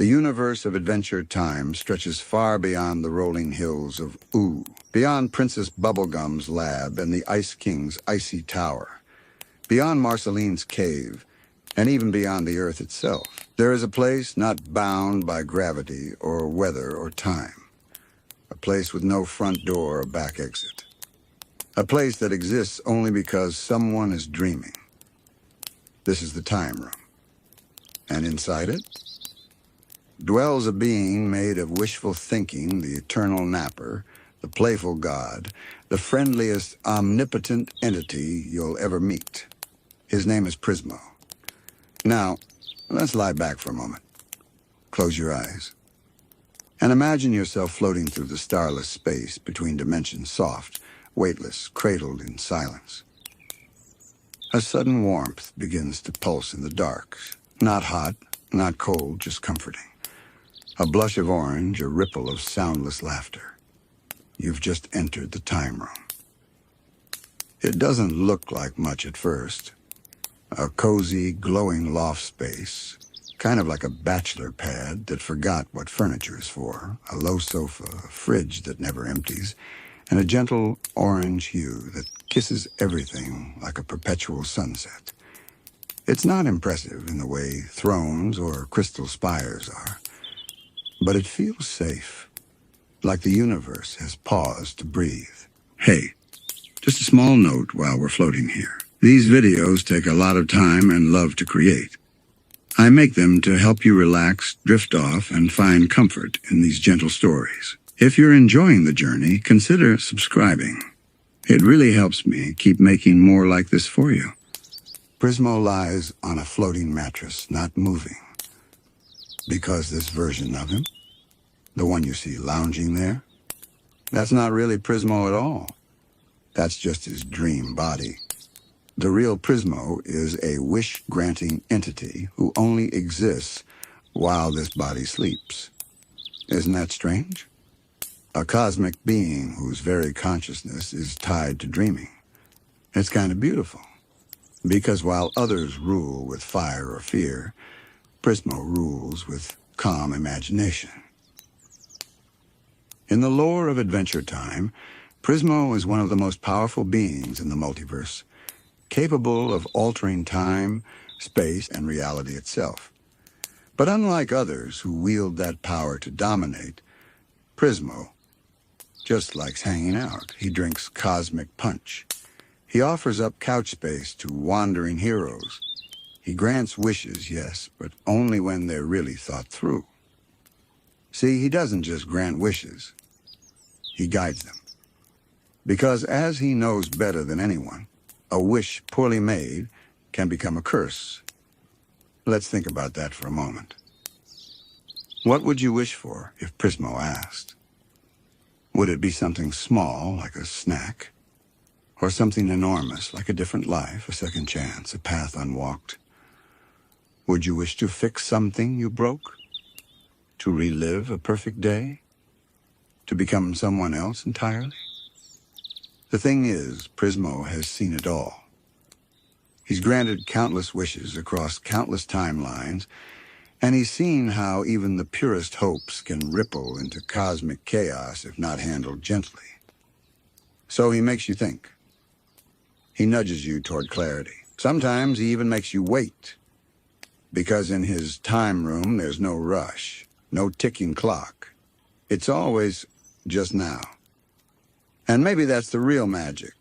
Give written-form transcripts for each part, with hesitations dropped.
The universe of Adventure Time stretches far beyond the rolling hills of Ooh, beyond Princess Bubblegum's lab and the Ice King's icy tower, beyond Marceline's cave, and even beyond the Earth itself. There is a place not bound by gravity or weather or time. A place with no front door or back exit. A place that exists only because someone is dreaming. This is the Time Room. And inside it dwells a being made of wishful thinking, the eternal napper, the playful god, the friendliest, omnipotent entity you'll ever meet. His name is Prismo. Now, let's lie back for a moment. Close your eyes. And imagine yourself floating through the starless space between dimensions, soft, weightless, cradled in silence. A sudden warmth begins to pulse in the dark. Not hot, not cold, just comforting. A blush of orange, a ripple of soundless laughter. You've just entered the Time Room. It doesn't look like much at first. A cozy, glowing loft space, kind of like a bachelor pad that forgot what furniture is for, a low sofa, a fridge that never empties, and a gentle orange hue that kisses everything like a perpetual sunset. It's not impressive in the way thrones or crystal spires are, but it feels safe, like the universe has paused to breathe. Hey, just a small note while we're floating here. These videos take a lot of time and love to create. I make them to help you relax, drift off, and find comfort in these gentle stories. If you're enjoying the journey, consider subscribing. It really helps me keep making more like this for you. Prismo lies on a floating mattress, not moving. Because this version of him, the one you see lounging there, that's not really Prismo at all. That's just his dream body. The real Prismo is a wish-granting entity who only exists while this body sleeps. Isn't that strange? A cosmic being whose very consciousness is tied to dreaming. It's kind of beautiful, because while others rule with fire or fear, Prismo rules with calm imagination. In the lore of Adventure Time, Prismo is one of the most powerful beings in the multiverse, capable of altering time, space, and reality itself. But unlike others who wield that power to dominate, Prismo just likes hanging out. He drinks cosmic punch. He offers up couch space to wandering heroes. He grants wishes, yes, but only when they're really thought through. See, he doesn't just grant wishes. He guides them. Because as he knows better than anyone, a wish poorly made can become a curse. Let's think about that for a moment. What would you wish for if Prismo asked? Would it be something small, like a snack? Or something enormous, like a different life, a second chance, a path unwalked? Would you wish to fix something you broke? To relive a perfect day? To become someone else entirely? The thing is, Prismo has seen it all. He's granted countless wishes across countless timelines, and he's seen how even the purest hopes can ripple into cosmic chaos if not handled gently. So he makes you think. He nudges you toward clarity. Sometimes he even makes you wait, because in his time room there's no rush, no ticking clock. It's always just now. And maybe that's the real magic.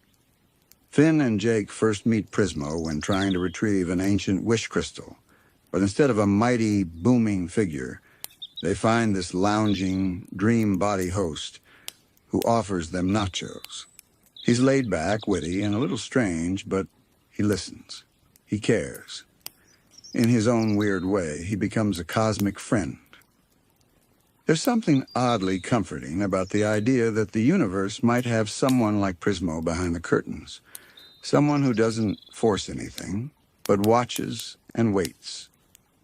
Finn and Jake first meet Prismo when trying to retrieve an ancient wish crystal. But instead of a mighty, booming figure, they find this lounging, dream body host who offers them nachos. He's laid back, witty, and a little strange, but he listens. He cares. In his own weird way, he becomes a cosmic friend. There's something oddly comforting about the idea that the universe might have someone like Prismo behind the curtains. Someone who doesn't force anything, but watches and waits.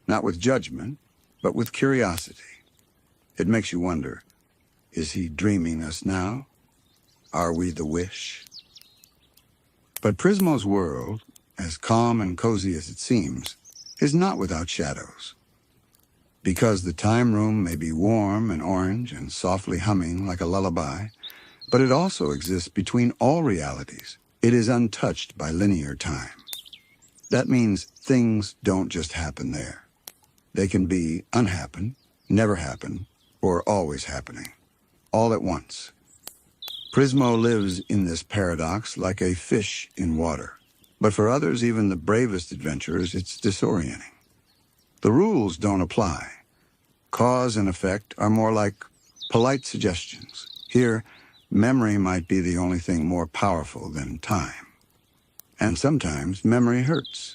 Not with judgment, but with curiosity. It makes you wonder, is he dreaming us now? Are we the wish? But Prismo's world, as calm and cozy as it seems, is not without shadows. Because the time room may be warm and orange and softly humming like a lullaby, but it also exists between all realities. It is untouched by linear time. That means things don't just happen there. They can be unhappen, never happen, or always happening, all at once. Prismo lives in this paradox like a fish in water. But for others, even the bravest adventurers, it's disorienting. The rules don't apply. Cause and effect are more like polite suggestions. Here, memory might be the only thing more powerful than time. And sometimes memory hurts.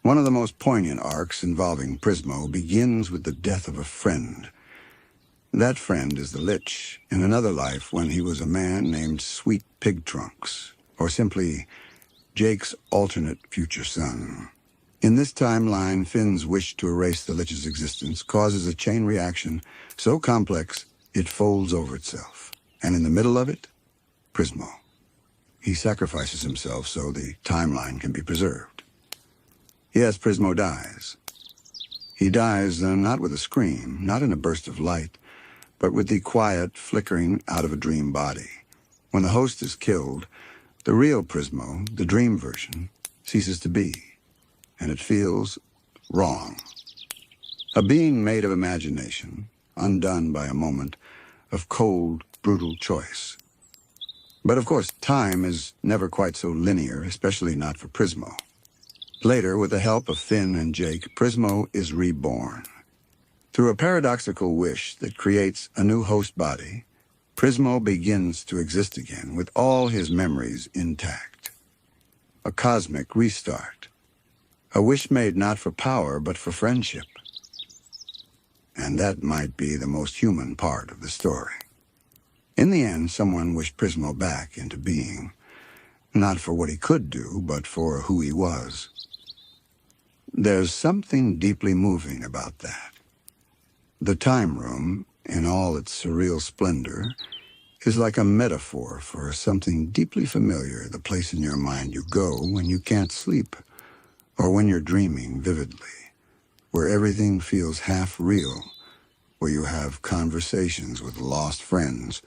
One of the most poignant arcs involving Prismo begins with the death of a friend. That friend is the Lich in another life when he was a man named Sweet Pig Trunks, or simply Jake's alternate future son. In this timeline, Finn's wish to erase the Lich's existence causes a chain reaction so complex it folds over itself. And in the middle of it, Prismo. He sacrifices himself so the timeline can be preserved. Yes, Prismo dies. He dies not with a scream, not in a burst of light, but with the quiet flickering out of a dream body. When the host is killed, the real Prismo, the dream version, ceases to be, and it feels wrong. A being made of imagination, undone by a moment of cold, brutal choice. But of course, time is never quite so linear, especially not for Prismo. Later, with the help of Finn and Jake, Prismo is reborn. Through a paradoxical wish that creates a new host body, Prismo begins to exist again with all his memories intact. A cosmic restart. A wish made not for power, but for friendship. And that might be the most human part of the story. In the end, someone wished Prismo back into being, not for what he could do, but for who he was. There's something deeply moving about that. The time room, in all its surreal splendor, is like a metaphor for something deeply familiar, the place in your mind you go when you can't sleep, or when you're dreaming vividly, where everything feels half real, where you have conversations with lost friends,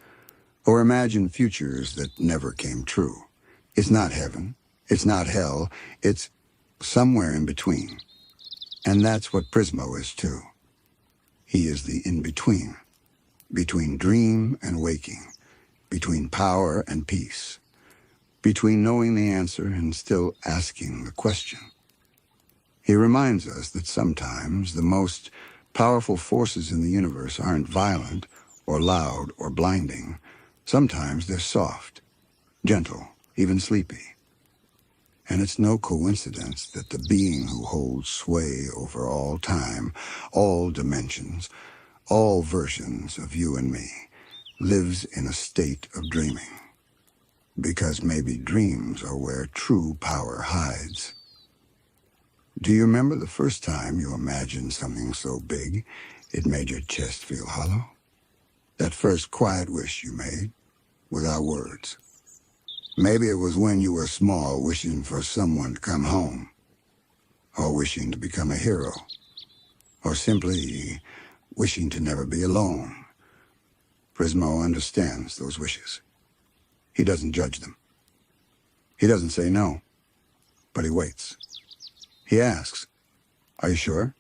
or imagine futures that never came true. It's not heaven, it's not hell, it's somewhere in between. And that's what Prismo is too. He is the in-between, between dream and waking, between power and peace, between knowing the answer and still asking the question. He reminds us that sometimes the most powerful forces in the universe aren't violent or loud or blinding. Sometimes they're soft, gentle, even sleepy. And it's no coincidence that the being who holds sway over all time, all dimensions, all versions of you and me, lives in a state of dreaming. Because maybe dreams are where true power hides. Do you remember the first time you imagined something so big it made your chest feel hollow? That first quiet wish you made, without words. Maybe it was when you were small, wishing for someone to come home, or wishing to become a hero, or simply wishing to never be alone. Prismo understands those wishes. He doesn't judge them. He doesn't say no, but he waits. He asks, "Are you sure?"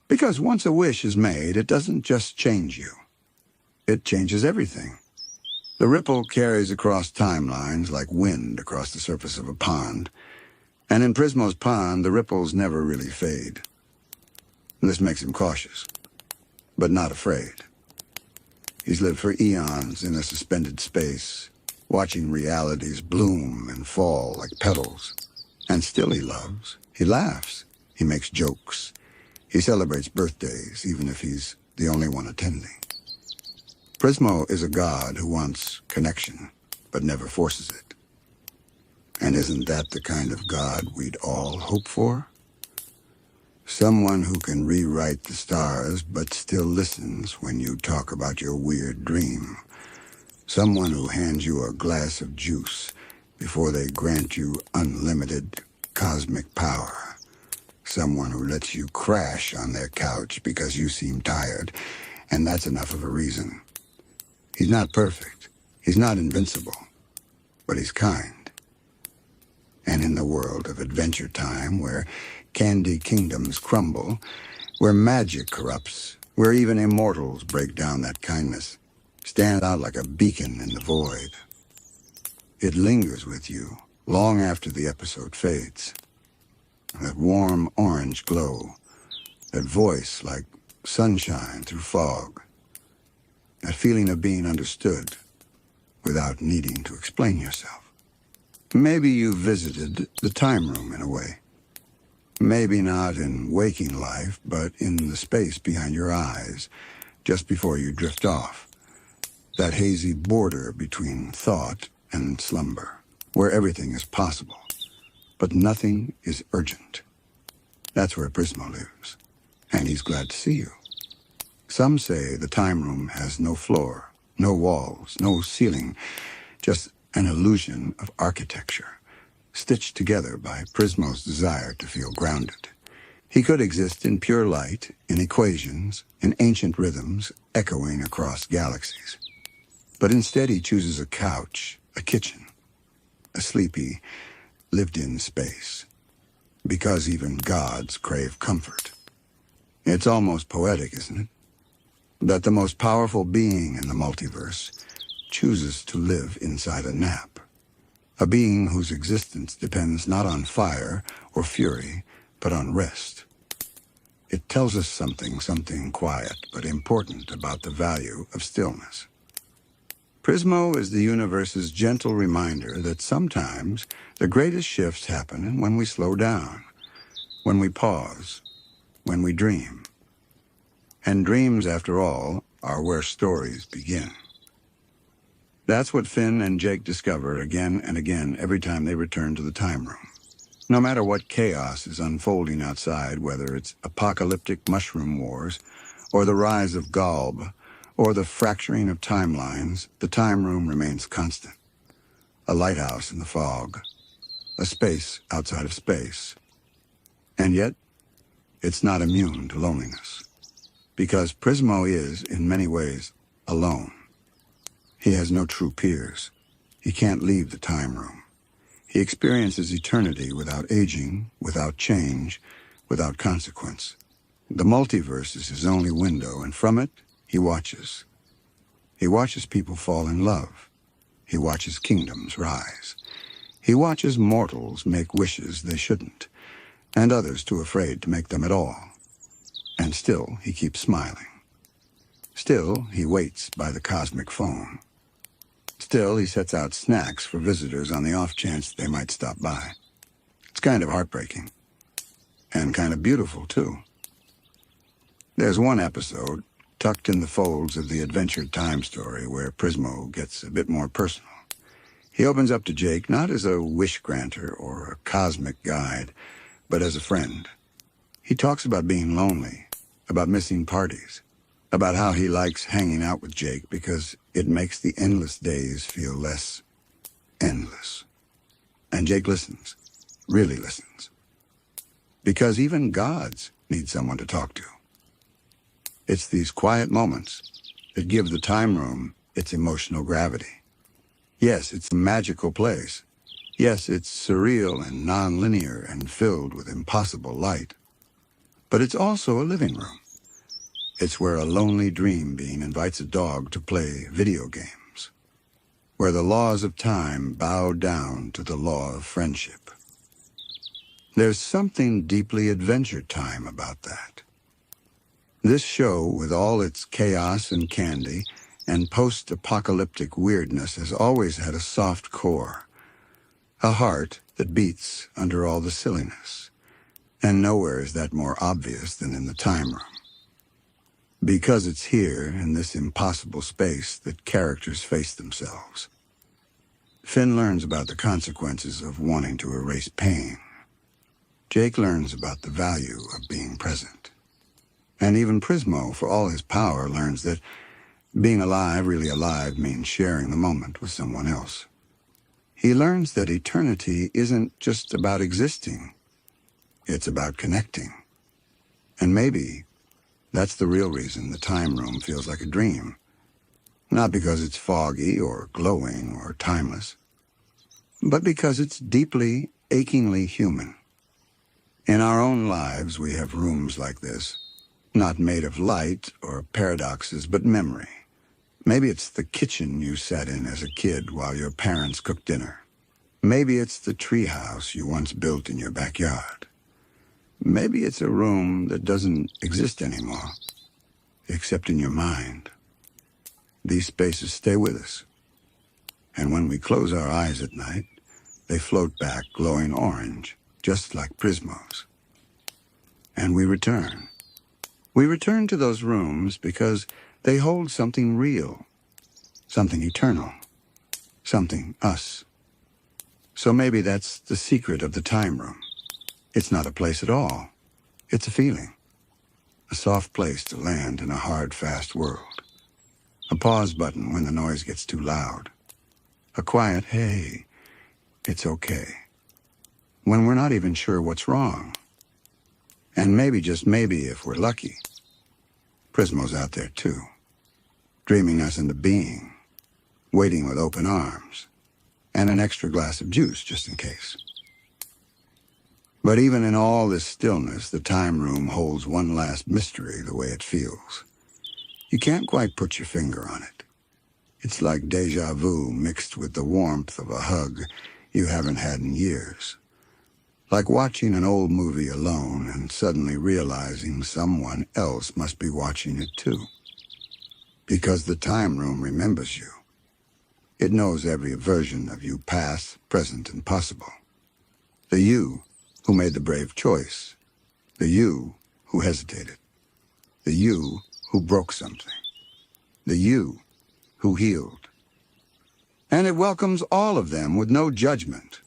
Because once a wish is made, it doesn't just change you. It changes everything. The ripple carries across timelines like wind across the surface of a pond. And in Prismo's pond, the ripples never really fade. This makes him cautious, but not afraid. He's lived for eons in a suspended space, watching realities bloom and fall like petals. And still he loves. He laughs. He makes jokes. He celebrates birthdays, even if he's the only one attending. Prismo is a god who wants connection, but never forces it. And isn't that the kind of god we'd all hope for? Someone who can rewrite the stars, but still listens when you talk about your weird dream. Someone who hands you a glass of juice before they grant you unlimited cosmic power. Someone who lets you crash on their couch because you seem tired, and that's enough of a reason. He's not perfect. He's not invincible. But he's kind. And in the world of Adventure Time, where candy kingdoms crumble, where magic corrupts, where even immortals break down that kindness, stand out like a beacon in the void. It lingers with you long after the episode fades. That warm orange glow, that voice like sunshine through fog, that feeling of being understood without needing to explain yourself. Maybe you visited the time room in a way. Maybe not in waking life, but in the space behind your eyes, just before you drift off. That hazy border between thought and slumber, where everything is possible, but nothing is urgent. That's where Prismo lives, and he's glad to see you. Some say the time room has no floor, no walls, no ceiling, just an illusion of architecture, stitched together by Prismo's desire to feel grounded. He could exist in pure light, in equations, in ancient rhythms, echoing across galaxies. But instead he chooses a couch, a kitchen, a sleepy, lived-in space. Because even gods crave comfort. It's almost poetic, isn't it? That the most powerful being in the multiverse chooses to live inside a nap. A being whose existence depends not on fire or fury, but on rest. It tells us something quiet but important about the value of stillness. Prismo is the universe's gentle reminder that sometimes the greatest shifts happen when we slow down, when we pause, when we dream. And dreams, after all, are where stories begin. That's what Finn and Jake discover again and again every time they return to the time room. No matter what chaos is unfolding outside, whether it's apocalyptic mushroom wars, or the rise of Galb, or the fracturing of timelines, the time room remains constant. A lighthouse in the fog, a space outside of space. And yet, it's not immune to loneliness. Because Prismo is, in many ways, alone. He has no true peers. He can't leave the time room. He experiences eternity without aging, without change, without consequence. The multiverse is his only window, and from it, he watches. He watches people fall in love. He watches kingdoms rise. He watches mortals make wishes they shouldn't, and others too afraid to make them at all. And still, he keeps smiling. Still, he waits by the cosmic phone. Still, he sets out snacks for visitors on the off chance they might stop by. It's kind of heartbreaking. And kind of beautiful, too. There's one episode, tucked in the folds of the Adventure Time story, where Prismo gets a bit more personal. He opens up to Jake not as a wish granter or a cosmic guide, but as a friend. He talks about being lonely, about missing parties, about how he likes hanging out with Jake because it makes the endless days feel less endless. And Jake listens, really listens. Because even gods need someone to talk to. It's these quiet moments that give the time room its emotional gravity. Yes, it's a magical place. Yes, it's surreal and non-linear and filled with impossible light. But it's also a living room. It's where a lonely dream being invites a dog to play video games. Where the laws of time bow down to the law of friendship. There's something deeply Adventure Time about that. This show, with all its chaos and candy and post-apocalyptic weirdness, has always had a soft core. A heart that beats under all the silliness. And nowhere is that more obvious than in the time room. Because it's here, in this impossible space, that characters face themselves. Finn learns about the consequences of wanting to erase pain. Jake learns about the value of being present. And even Prismo, for all his power, learns that being alive, really alive, means sharing the moment with someone else. He learns that eternity isn't just about existing. It's about connecting. And maybe that's the real reason the time room feels like a dream. Not because it's foggy or glowing or timeless, but because it's deeply, achingly human. In our own lives, we have rooms like this, not made of light or paradoxes, but memory. Maybe it's the kitchen you sat in as a kid while your parents cooked dinner. Maybe it's the treehouse you once built in your backyard. Maybe it's a room that doesn't exist anymore, except in your mind. These spaces stay with us, and when we close our eyes at night, they float back glowing orange, just like Prismos. And we return. We return to those rooms because they hold something real, something eternal, something us. So maybe that's the secret of the time room. It's not a place at all. It's a feeling. A soft place to land in a hard, fast world. A pause button when the noise gets too loud. A quiet, hey, it's okay. When we're not even sure what's wrong. And maybe, just maybe, if we're lucky, Prismo's out there too, dreaming us into being, waiting with open arms, and an extra glass of juice just in case. But even in all this stillness, the time room holds one last mystery the way it feels. You can't quite put your finger on it. It's like déjà vu mixed with the warmth of a hug you haven't had in years. Like watching an old movie alone and suddenly realizing someone else must be watching it too. Because the time room remembers you. It knows every version of you, past, present, and possible. The you who made the brave choice. The you who hesitated. The you who broke something. The you who healed. And it welcomes all of them with no judgment.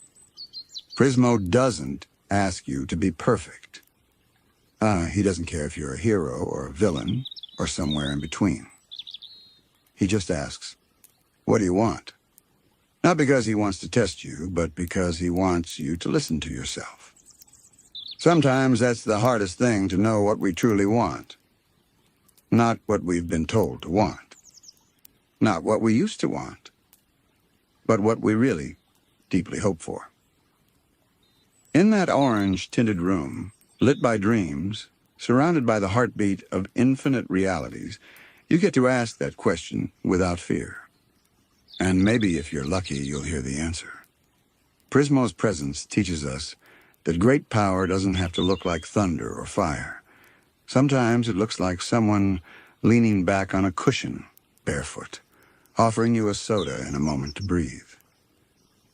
Prismo doesn't ask you to be perfect. He doesn't care if you're a hero or a villain or somewhere in between. He just asks, what do you want? Not because he wants to test you, but because he wants you to listen to yourself. Sometimes that's the hardest thing, to know what we truly want. Not what we've been told to want. Not what we used to want. But what we really deeply hope for. In that orange-tinted room, lit by dreams, surrounded by the heartbeat of infinite realities, you get to ask that question without fear. And maybe if you're lucky, you'll hear the answer. Prismo's presence teaches us that great power doesn't have to look like thunder or fire. Sometimes it looks like someone leaning back on a cushion, barefoot, offering you a soda and a moment to breathe.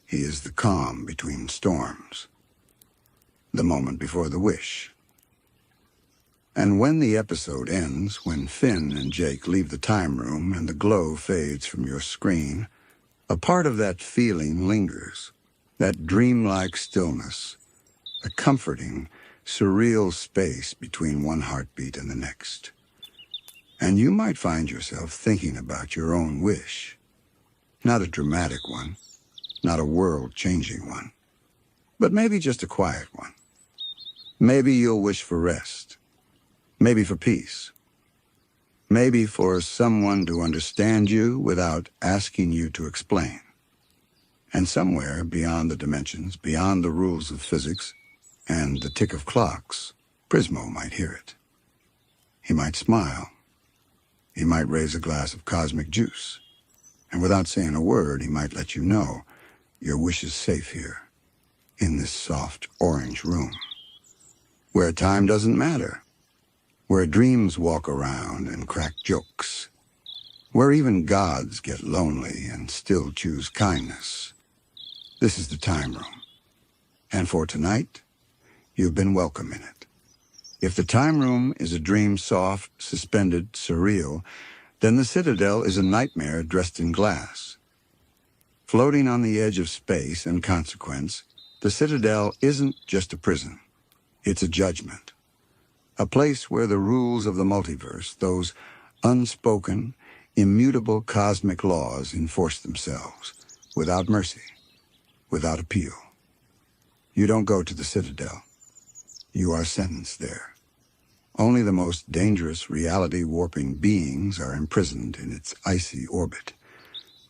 He is the calm between storms, the moment before the wish. And when the episode ends, when Finn and Jake leave the time room and the glow fades from your screen, a part of that feeling lingers, that dreamlike stillness, a comforting, surreal space between one heartbeat and the next. And you might find yourself thinking about your own wish. Not a dramatic one, not a world-changing one, but maybe just a quiet one. Maybe you'll wish for rest, maybe for peace, maybe for someone to understand you without asking you to explain. And somewhere beyond the dimensions, beyond the rules of physics, and the tick of clocks, Prismo might hear it. He might smile. He might raise a glass of cosmic juice. And without saying a word, he might let you know your wish is safe here, in this soft orange room, where time doesn't matter, where dreams walk around and crack jokes, where even gods get lonely and still choose kindness. This is the time room. And for tonight, you've been welcome in it. If the time room is a dream soft, suspended, surreal, then the Citadel is a nightmare dressed in glass. Floating on the edge of space and consequence, the Citadel isn't just a prison. It's a judgment. A place where the rules of the multiverse, those unspoken, immutable cosmic laws, enforce themselves, without mercy, without appeal. You don't go to the Citadel. You are sentenced there. Only the most dangerous reality-warping beings are imprisoned in its icy orbit.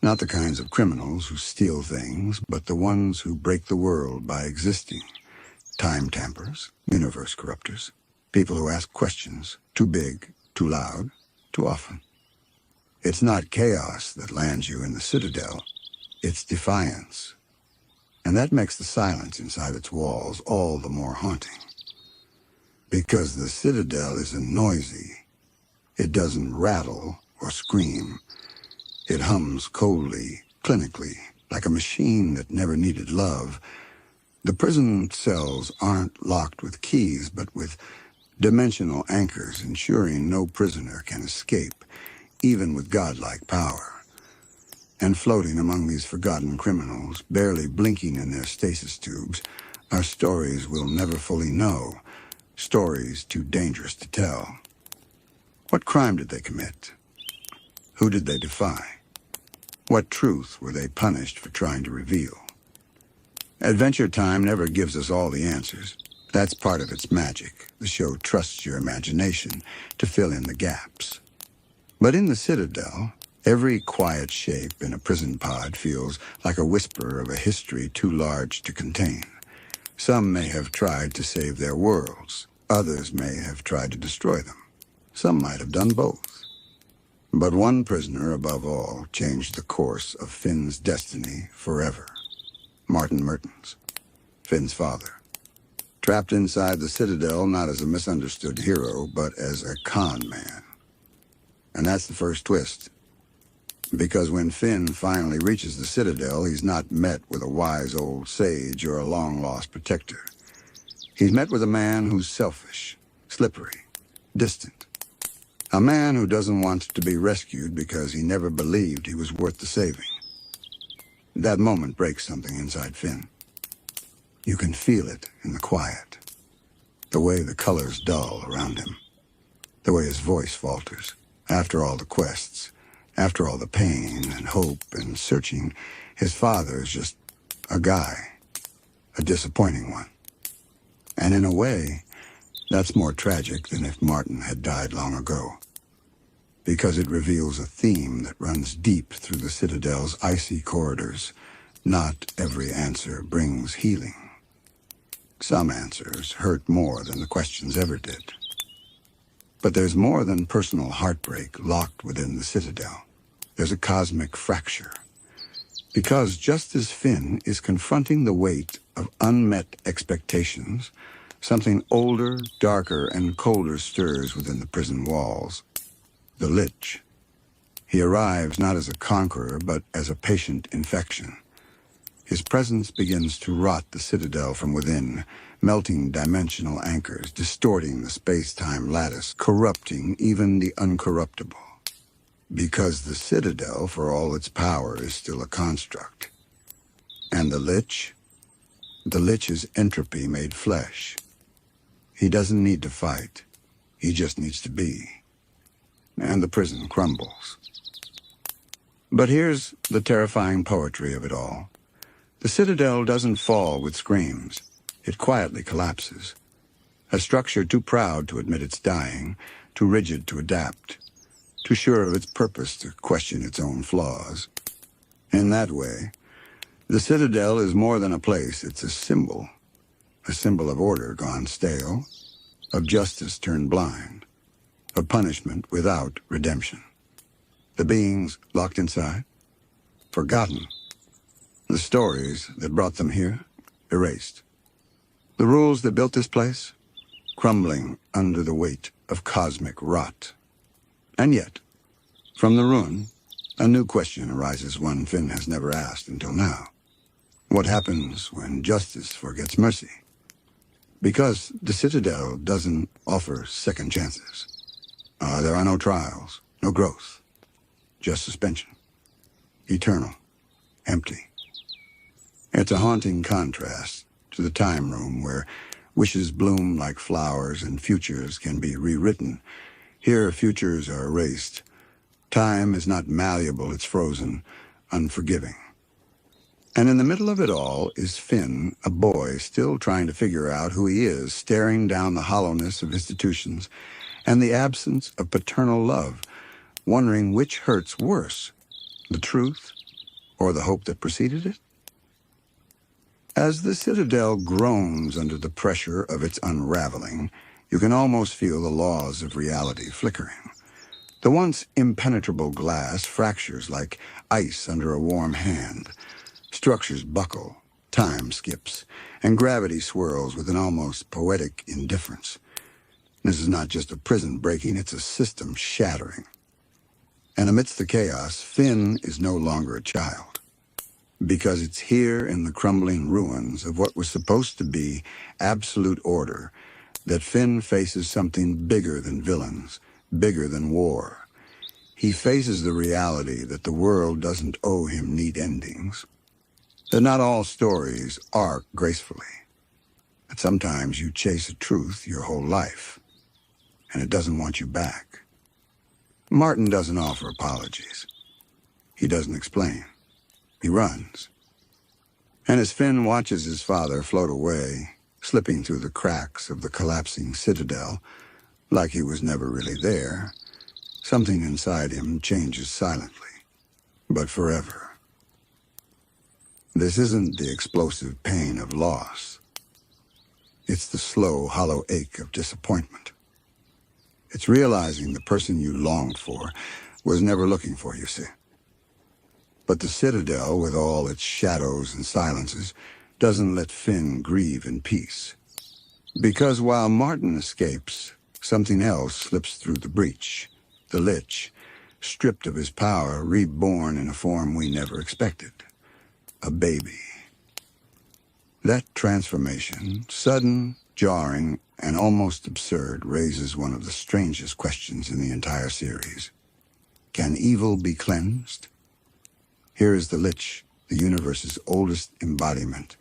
Not the kinds of criminals who steal things, but the ones who break the world by existing. Time tampers, universe corruptors, people who ask questions, too big, too loud, too often. It's not chaos that lands you in the Citadel, it's defiance. And that makes the silence inside its walls all the more haunting. Because the Citadel isn't noisy. It doesn't rattle or scream. It hums coldly, clinically, like a machine that never needed love. The prison cells aren't locked with keys, but with dimensional anchors ensuring no prisoner can escape, even with godlike power. And floating among these forgotten criminals, barely blinking in their stasis tubes, are stories we'll never fully know, stories too dangerous to tell. What crime did they commit? Who did they defy? What truth were they punished for trying to reveal? Adventure Time never gives us all the answers. That's part of its magic. The show trusts your imagination to fill in the gaps. But in the Citadel, every quiet shape in a prison pod feels like a whisper of a history too large to contain. Some may have tried to save their worlds. Others may have tried to destroy them. Some might have done both. But one prisoner, above all, changed the course of Finn's destiny forever. Martin Mertens, Finn's father. Trapped inside the Citadel not as a misunderstood hero, but as a con man. And that's the first twist. Because when Finn finally reaches the Citadel, he's not met with a wise old sage or a long-lost protector. He's met with a man who's selfish, slippery, distant. A man who doesn't want to be rescued because he never believed he was worth the saving. That moment breaks something inside Finn. You can feel it in the quiet. The way the colors dull around him. The way his voice falters. After all the quests, after all the pain and hope and searching, his father is just a guy. A disappointing one. And in a way, that's more tragic than if Martin had died long ago. Because it reveals a theme that runs deep through the Citadel's icy corridors. Not every answer brings healing. Some answers hurt more than the questions ever did. But there's more than personal heartbreak locked within the Citadel. There's a cosmic fracture. Because just as Finn is confronting the weight of unmet expectations, something older, darker, and colder stirs within the prison walls. The Lich. He arrives not as a conqueror, but as a patient infection. His presence begins to rot the Citadel from within, melting dimensional anchors, distorting the space-time lattice, corrupting even the uncorruptible. Because the Citadel, for all its power, is still a construct. And the Lich? The Lich is entropy made flesh. He doesn't need to fight. He just needs to be. And the prison crumbles. But here's the terrifying poetry of it all. The Citadel doesn't fall with screams. It quietly collapses. A structure too proud to admit it's dying, too rigid to adapt, too sure of its purpose to question its own flaws. In that way, the Citadel is more than a place, it's a symbol of order gone stale, of justice turned blind, of punishment without redemption. The beings locked inside, forgotten. The stories that brought them here, erased. The rules that built this place, crumbling under the weight of cosmic rot. And yet, from the ruin, a new question arises, one Finn has never asked until now. What happens when justice forgets mercy? Because the Citadel doesn't offer second chances. There are no trials, no growth, just suspension. Eternal, empty. It's a haunting contrast to the time room where wishes bloom like flowers and futures can be rewritten. Here, futures are erased. Time is not malleable, it's frozen, unforgiving. And in the middle of it all is Finn, a boy still trying to figure out who he is, staring down the hollowness of institutions and the absence of paternal love, wondering which hurts worse, the truth or the hope that preceded it. As the Citadel groans under the pressure of its unraveling, you can almost feel the laws of reality flickering. The once impenetrable glass fractures like ice under a warm hand. Structures buckle, time skips, and gravity swirls with an almost poetic indifference. This is not just a prison breaking, it's a system shattering. And amidst the chaos, Finn is no longer a child. Because it's here in the crumbling ruins of what was supposed to be absolute order that Finn faces something bigger than villains, bigger than war. He faces the reality that the world doesn't owe him neat endings. That not all stories arc gracefully. That sometimes you chase a truth your whole life, and it doesn't want you back. Martin doesn't offer apologies. He doesn't explain. He runs. And as Finn watches his father float away, slipping through the cracks of the collapsing Citadel, like he was never really there, something inside him changes silently, but forever. This isn't the explosive pain of loss. It's the slow, hollow ache of disappointment. It's realizing the person you longed for was never looking for you, see. But the Citadel, with all its shadows and silences, doesn't let Finn grieve in peace. Because while Martin escapes, something else slips through the breach. The Lich, stripped of his power, reborn in a form we never expected. A baby. That transformation, sudden, jarring, and almost absurd, raises one of the strangest questions in the entire series. Can evil be cleansed? Here is the Lich, the universe's oldest embodiment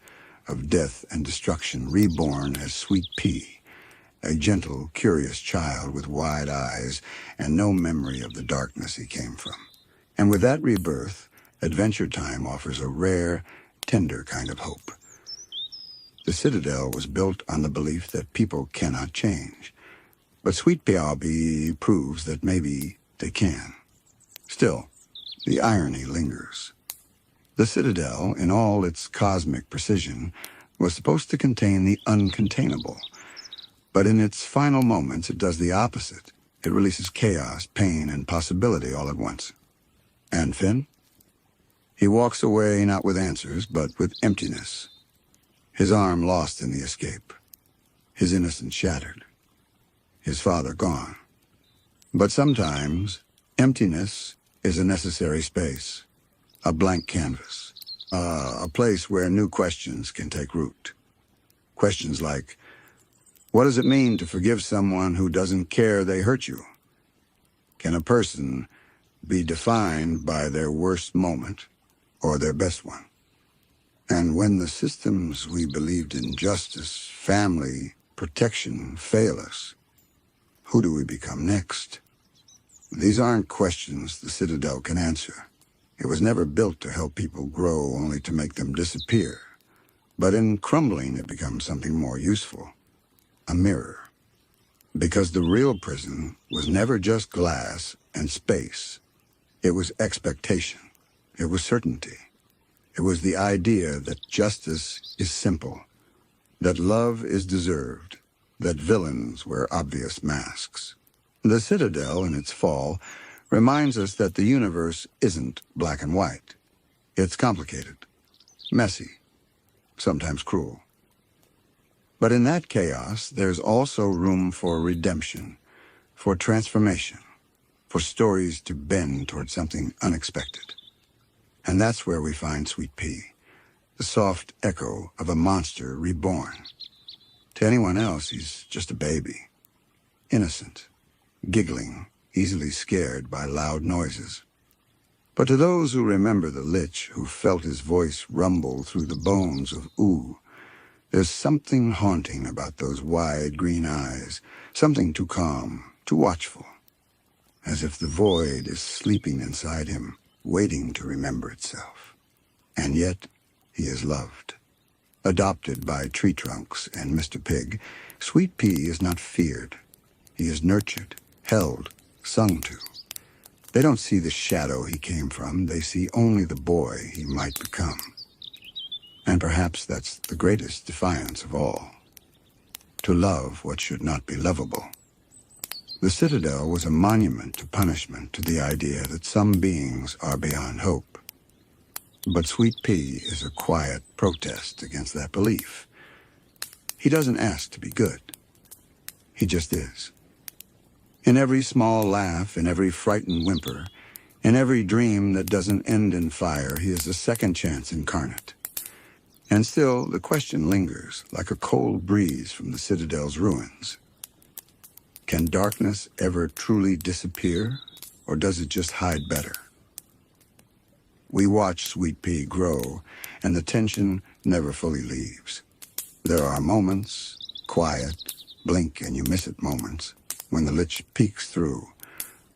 of death and destruction, reborn as Sweet Pea, a gentle, curious child with wide eyes and no memory of the darkness he came from. And with that rebirth, Adventure Time offers a rare, tender kind of hope. The Citadel was built on the belief that people cannot change, but Sweet Pea proves that maybe they can. Still, the irony lingers. The Citadel, in all its cosmic precision, was supposed to contain the uncontainable. But in its final moments, it does the opposite. It releases chaos, pain, and possibility all at once. And Finn? He walks away not with answers, but with emptiness. His arm lost in the escape. His innocence shattered. His father gone. But sometimes, emptiness is a necessary space, a blank canvas, a place where new questions can take root. Questions like, what does it mean to forgive someone who doesn't care they hurt you? Can a person be defined by their worst moment or their best one? And when the systems we believed in, justice, family, protection, fail us, who do we become next? These aren't questions the Citadel can answer. It was never built to help people grow, only to make them disappear. But in crumbling, it becomes something more useful. A mirror. Because the real prison was never just glass and space. It was expectation. It was certainty. It was the idea that justice is simple, that love is deserved, that villains wear obvious masks. The Citadel, in its fall, reminds us that the universe isn't black and white. It's complicated, messy, sometimes cruel. But in that chaos, there's also room for redemption, for transformation, for stories to bend toward something unexpected. And that's where we find Sweet Pea, the soft echo of a monster reborn. To anyone else, he's just a baby, innocent, giggling, easily scared by loud noises. But to those who remember the Lich, who felt his voice rumble through the bones of Ooh, there's something haunting about those wide green eyes, something too calm, too watchful, as if the void is sleeping inside him, waiting to remember itself. And yet, he is loved. Adopted by tree trunks and Mr. Pig, Sweet Pea is not feared. He is nurtured, held, sung to. They don't see the shadow he came from. They see only the boy he might become. And perhaps that's the greatest defiance of all. To love what should not be lovable. The Citadel was a monument to punishment, to the idea that some beings are beyond hope. But Sweet Pea is a quiet protest against that belief. He doesn't ask to be good. He just is. In every small laugh, in every frightened whimper, in every dream that doesn't end in fire, he is a second chance incarnate. And still, the question lingers, like a cold breeze from the Citadel's ruins. Can darkness ever truly disappear, or does it just hide better? We watch Sweet Pea grow, and the tension never fully leaves. There are moments, quiet, blink and you miss it moments, when the Lich peeks through,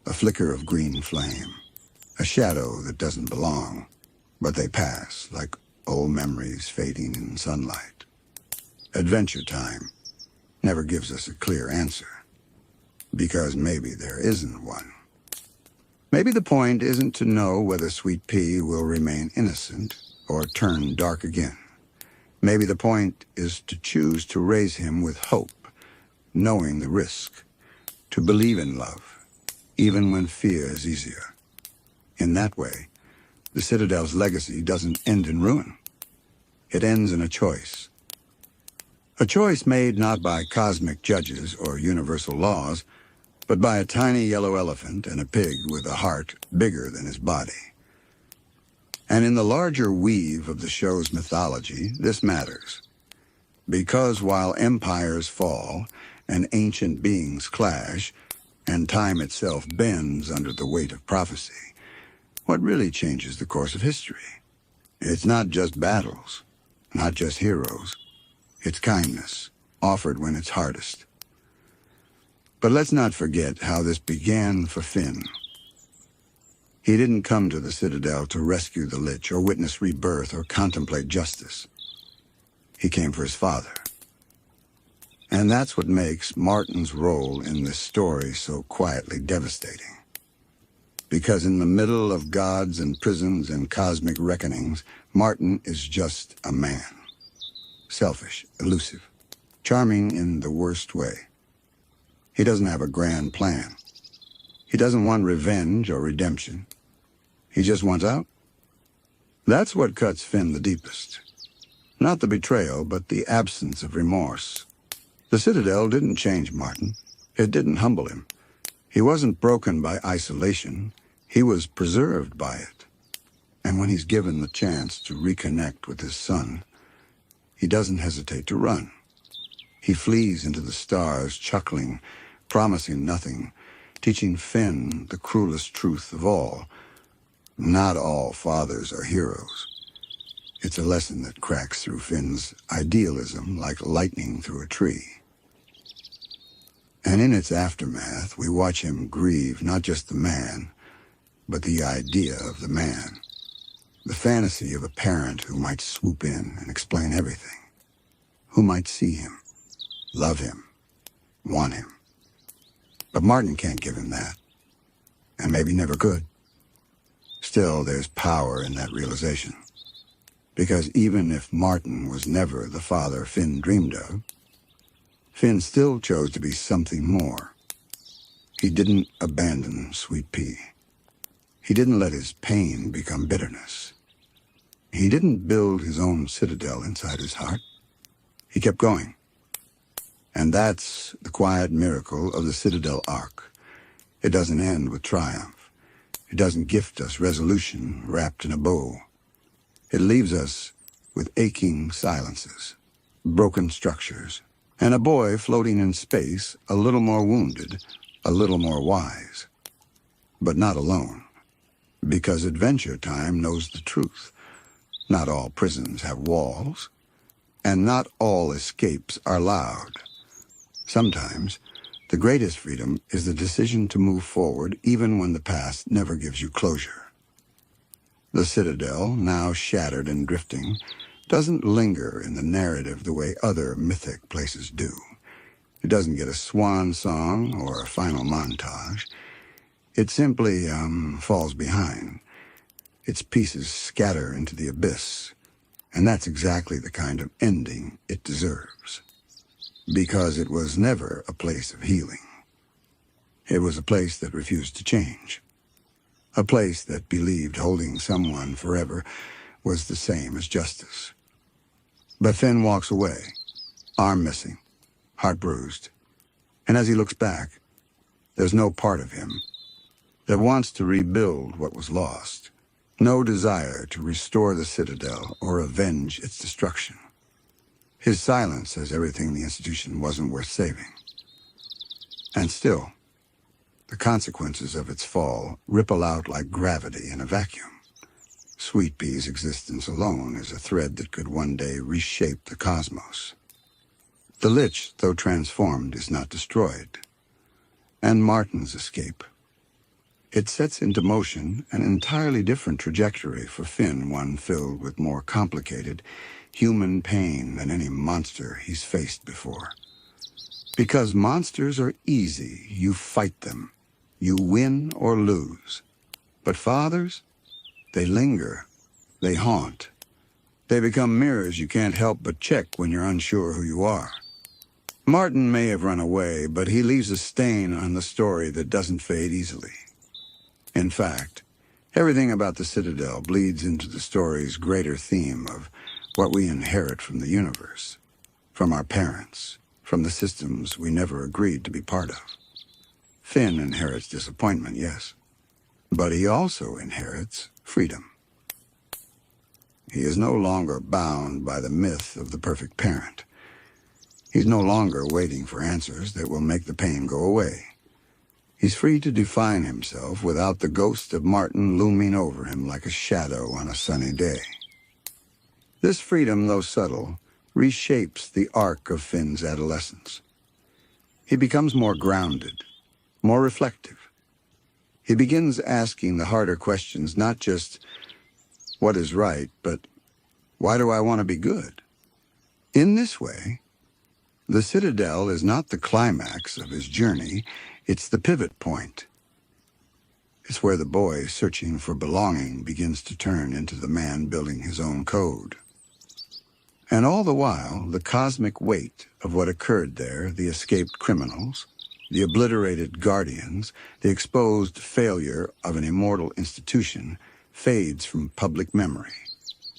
a flicker of green flame, a shadow that doesn't belong, but they pass like old memories fading in sunlight. Adventure Time never gives us a clear answer. Because maybe there isn't one. Maybe the point isn't to know whether Sweet Pea will remain innocent or turn dark again. Maybe the point is to choose to raise him with hope, knowing the risk, to believe in love, even when fear is easier. In that way, the Citadel's legacy doesn't end in ruin. It ends in a choice. A choice made not by cosmic judges or universal laws, but by a tiny yellow elephant and a pig with a heart bigger than his body. And in the larger weave of the show's mythology, this matters. Because while empires fall and ancient beings clash, and time itself bends under the weight of prophecy, what really changes the course of history? It's not just battles, not just heroes. It's kindness, offered when it's hardest. But let's not forget how this began for Finn. He didn't come to the Citadel to rescue the Lich or witness rebirth or contemplate justice. He came for his father. And that's what makes Martin's role in this story so quietly devastating. Because in the middle of gods and prisons and cosmic reckonings, Martin is just a man. Selfish, elusive, charming in the worst way. He doesn't have a grand plan. He doesn't want revenge or redemption. He just wants out. That's what cuts Finn the deepest. Not the betrayal, but the absence of remorse. The Citadel didn't change Martin. It didn't humble him. He wasn't broken by isolation. He was preserved by it. And when he's given the chance to reconnect with his son, he doesn't hesitate to run. He flees into the stars, chuckling, promising nothing, teaching Finn the cruelest truth of all. Not all fathers are heroes. It's a lesson that cracks through Finn's idealism like lightning through a tree. And in its aftermath, we watch him grieve not just the man, but the idea of the man. The fantasy of a parent who might swoop in and explain everything. Who might see him, love him, want him. But Martin can't give him that, and maybe never could. Still, there's power in that realization. Because even if Martin was never the father Finn dreamed of, Finn still chose to be something more. He didn't abandon Sweet Pea. He didn't let his pain become bitterness. He didn't build his own citadel inside his heart. He kept going. And that's the quiet miracle of the Citadel arc. It doesn't end with triumph. It doesn't gift us resolution wrapped in a bow. It leaves us with aching silences, broken structures, and a boy floating in space, a little more wounded, a little more wise. But not alone, because Adventure Time knows the truth. Not all prisons have walls, and not all escapes are loud. Sometimes, the greatest freedom is the decision to move forward even when the past never gives you closure. The Citadel, now shattered and drifting, doesn't linger in the narrative the way other mythic places do. It doesn't get a swan song or a final montage. It simply, falls behind. Its pieces scatter into the abyss, and that's exactly the kind of ending it deserves. Because it was never a place of healing. It was a place that refused to change. A place that believed holding someone forever was the same as justice. But Finn walks away, arm missing, heart bruised. And as he looks back, there's no part of him that wants to rebuild what was lost. No desire to restore the Citadel or avenge its destruction. His silence says everything in the institution wasn't worth saving. And still, the consequences of its fall ripple out like gravity in a vacuum. Sweet Pea's existence alone is a thread that could one day reshape the cosmos. The Lich, though transformed, is not destroyed. And Martin's escape. It sets into motion an entirely different trajectory for Finn, one filled with more complicated human pain than any monster he's faced before. Because monsters are easy, you fight them. You win or lose. But fathers, they linger. They haunt. They become mirrors you can't help but check when you're unsure who you are. Martin may have run away, but he leaves a stain on the story that doesn't fade easily. In fact, everything about the Citadel bleeds into the story's greater theme of what we inherit from the universe, from our parents, from the systems we never agreed to be part of. Finn inherits disappointment, yes, but he also inherits freedom. He is no longer bound by the myth of the perfect parent. He's no longer waiting for answers that will make the pain go away. He's free to define himself without the ghost of Martin looming over him like a shadow on a sunny day. This freedom, though subtle, reshapes the arc of Finn's adolescence. He becomes more grounded, more reflective. He begins asking the harder questions, not just, what is right, but why do I want to be good? In this way, the Citadel is not the climax of his journey, it's the pivot point. It's where the boy searching for belonging begins to turn into the man building his own code. And all the while, the cosmic weight of what occurred there, the escaped criminals, the obliterated guardians, the exposed failure of an immortal institution, fades from public memory.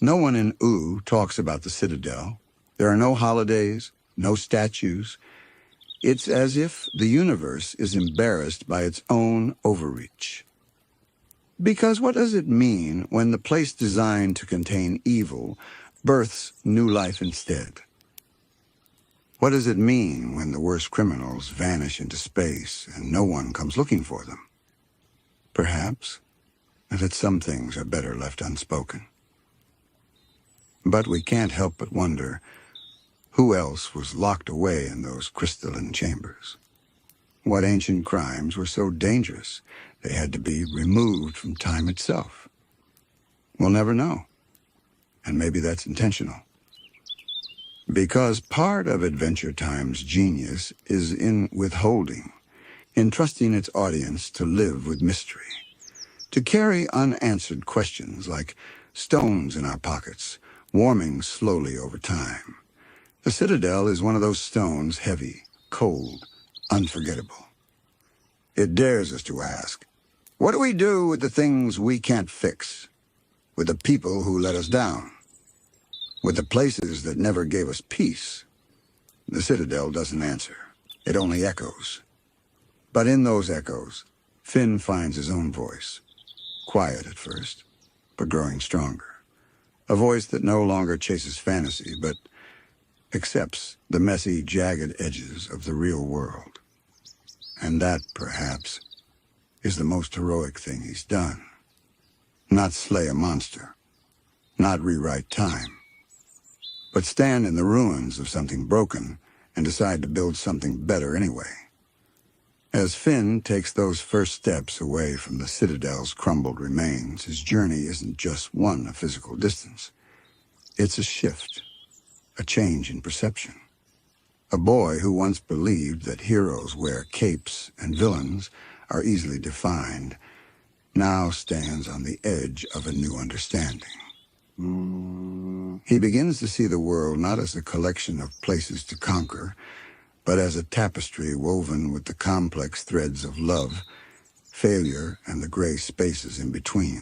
No one in Ooh talks about the Citadel. There are no holidays, no statues. It's as if the universe is embarrassed by its own overreach. Because what does it mean when the place designed to contain evil births new life instead? What does it mean when the worst criminals vanish into space and no one comes looking for them? Perhaps that some things are better left unspoken. But we can't help but wonder who else was locked away in those crystalline chambers. What ancient crimes were so dangerous they had to be removed from time itself? We'll never know. And maybe that's intentional. Because part of Adventure Time's genius is in withholding, in trusting its audience to live with mystery, to carry unanswered questions like stones in our pockets, warming slowly over time. The Citadel is one of those stones, heavy, cold, unforgettable. It dares us to ask, what do we do with the things we can't fix? With the people who let us down? With the places that never gave us peace? The Citadel doesn't answer. It only echoes. But in those echoes, Finn finds his own voice. Quiet at first, but growing stronger. A voice that no longer chases fantasy, but accepts the messy, jagged edges of the real world. And that, perhaps, is the most heroic thing he's done. Not slay a monster, not rewrite time, but stand in the ruins of something broken and decide to build something better anyway. As Finn takes those first steps away from the Citadel's crumbled remains, his journey isn't just one of physical distance. It's a shift, a change in perception. A boy who once believed that heroes wear capes and villains are easily defined now stands on the edge of a new understanding. He begins to see the world not as a collection of places to conquer, but as a tapestry woven with the complex threads of love, failure, and the gray spaces in between.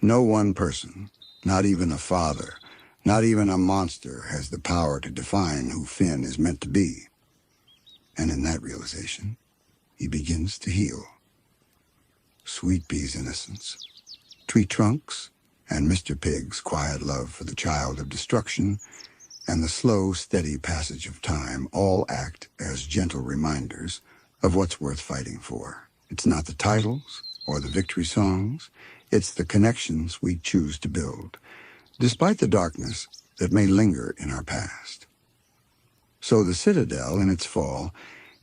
No one person, not even a father, not even a monster, has the power to define who Finn is meant to be. And in that realization, he begins to heal. Sweet Pea's innocence, tree trunks, and Mr. Pig's quiet love for the child of destruction, and the slow, steady passage of time all act as gentle reminders of what's worth fighting for. It's not the titles or the victory songs, it's the connections we choose to build, despite the darkness that may linger in our past. So the Citadel, in its fall,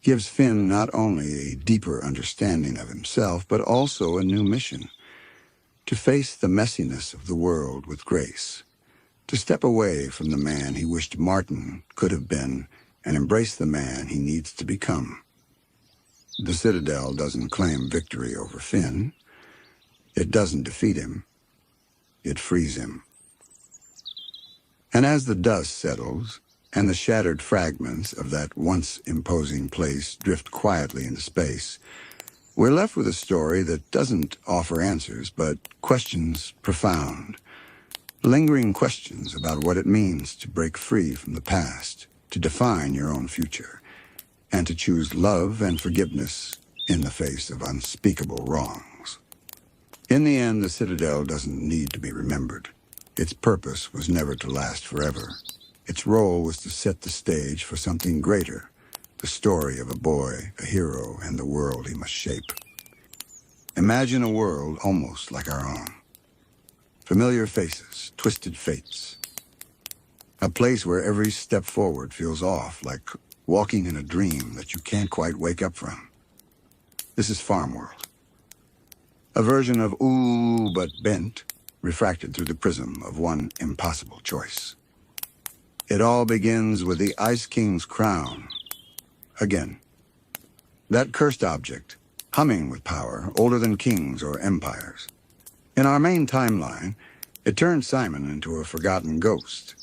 gives Finn not only a deeper understanding of himself, but also a new mission: to face the messiness of the world with grace, to step away from the man he wished Martin could have been and embrace the man he needs to become. The Citadel doesn't claim victory over Finn. It doesn't defeat him. It frees him. And as the dust settles, and the shattered fragments of that once imposing place drift quietly into space, we're left with a story that doesn't offer answers, but questions profound. Lingering questions about what it means to break free from the past, to define your own future, and to choose love and forgiveness in the face of unspeakable wrongs. In the end, the Citadel doesn't need to be remembered. Its purpose was never to last forever. Its role was to set the stage for something greater, the story of a boy, a hero, and the world he must shape. Imagine a world almost like our own. Familiar faces, twisted fates. A place where every step forward feels off, like walking in a dream that you can't quite wake up from. This is Farmworld. A version of ooh, but bent, refracted through the prism of one impossible choice. It all begins with the Ice King's crown. Again. That cursed object, humming with power, older than kings or empires. In our main timeline, it turned Simon into a forgotten ghost.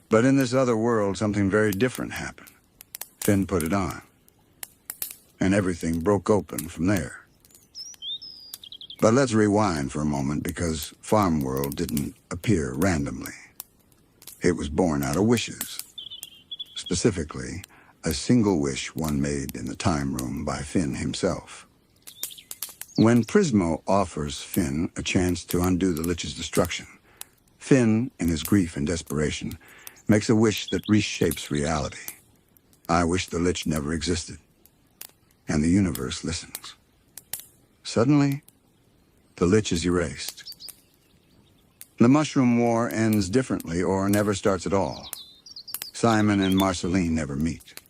But in this other world, something very different happened. Finn put it on. And everything broke open from there. But let's rewind for a moment, because Farmworld didn't appear randomly. It was born out of wishes. Specifically, a single wish one made in the time room by Finn himself. When Prismo offers Finn a chance to undo the Lich's destruction, Finn, in his grief and desperation, makes a wish that reshapes reality. I wish the Lich never existed. And the universe listens. Suddenly, the Lich is erased. The Mushroom War ends differently or never starts at all. Simon and Marceline never meet.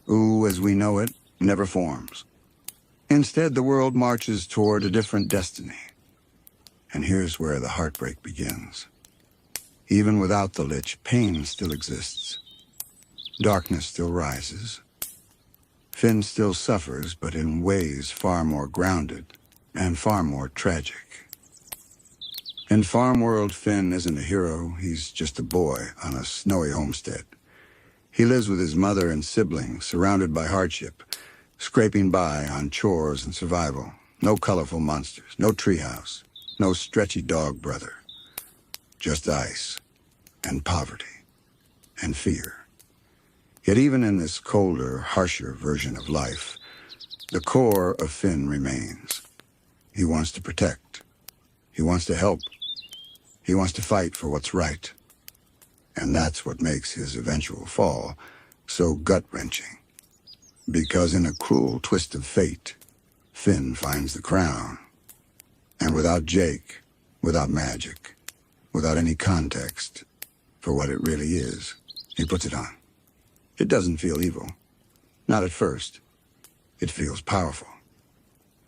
Ooh, as we know it, never forms. Instead, the world marches toward a different destiny. And here's where the heartbreak begins. Even without the Lich, pain still exists. Darkness still rises. Finn still suffers, but in ways far more grounded and far more tragic. In Farmworld, Finn isn't a hero. He's just a boy on a snowy homestead. He lives with his mother and siblings, surrounded by hardship, scraping by on chores and survival. No colorful monsters, no treehouse, no stretchy dog brother. Just ice and poverty and fear. Yet even in this colder, harsher version of life, the core of Finn remains. He wants to protect. He wants to help. He wants to fight for what's right. And that's what makes his eventual fall so gut-wrenching. Because in a cruel twist of fate, Finn finds the crown. And without Jake, without magic, without any context for what it really is, he puts it on. It doesn't feel evil. Not at first. It feels powerful.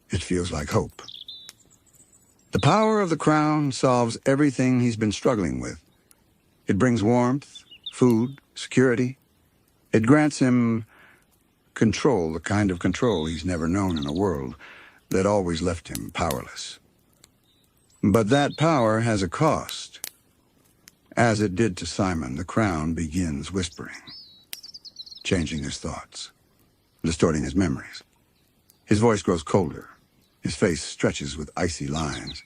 It feels like hope. The power of the crown solves everything he's been struggling with. It brings warmth, food, security. It grants him control, the kind of control he's never known in a world that always left him powerless. But that power has a cost. As it did to Simon, the crown begins whispering, changing his thoughts, distorting his memories. His voice grows colder. His face stretches with icy lines.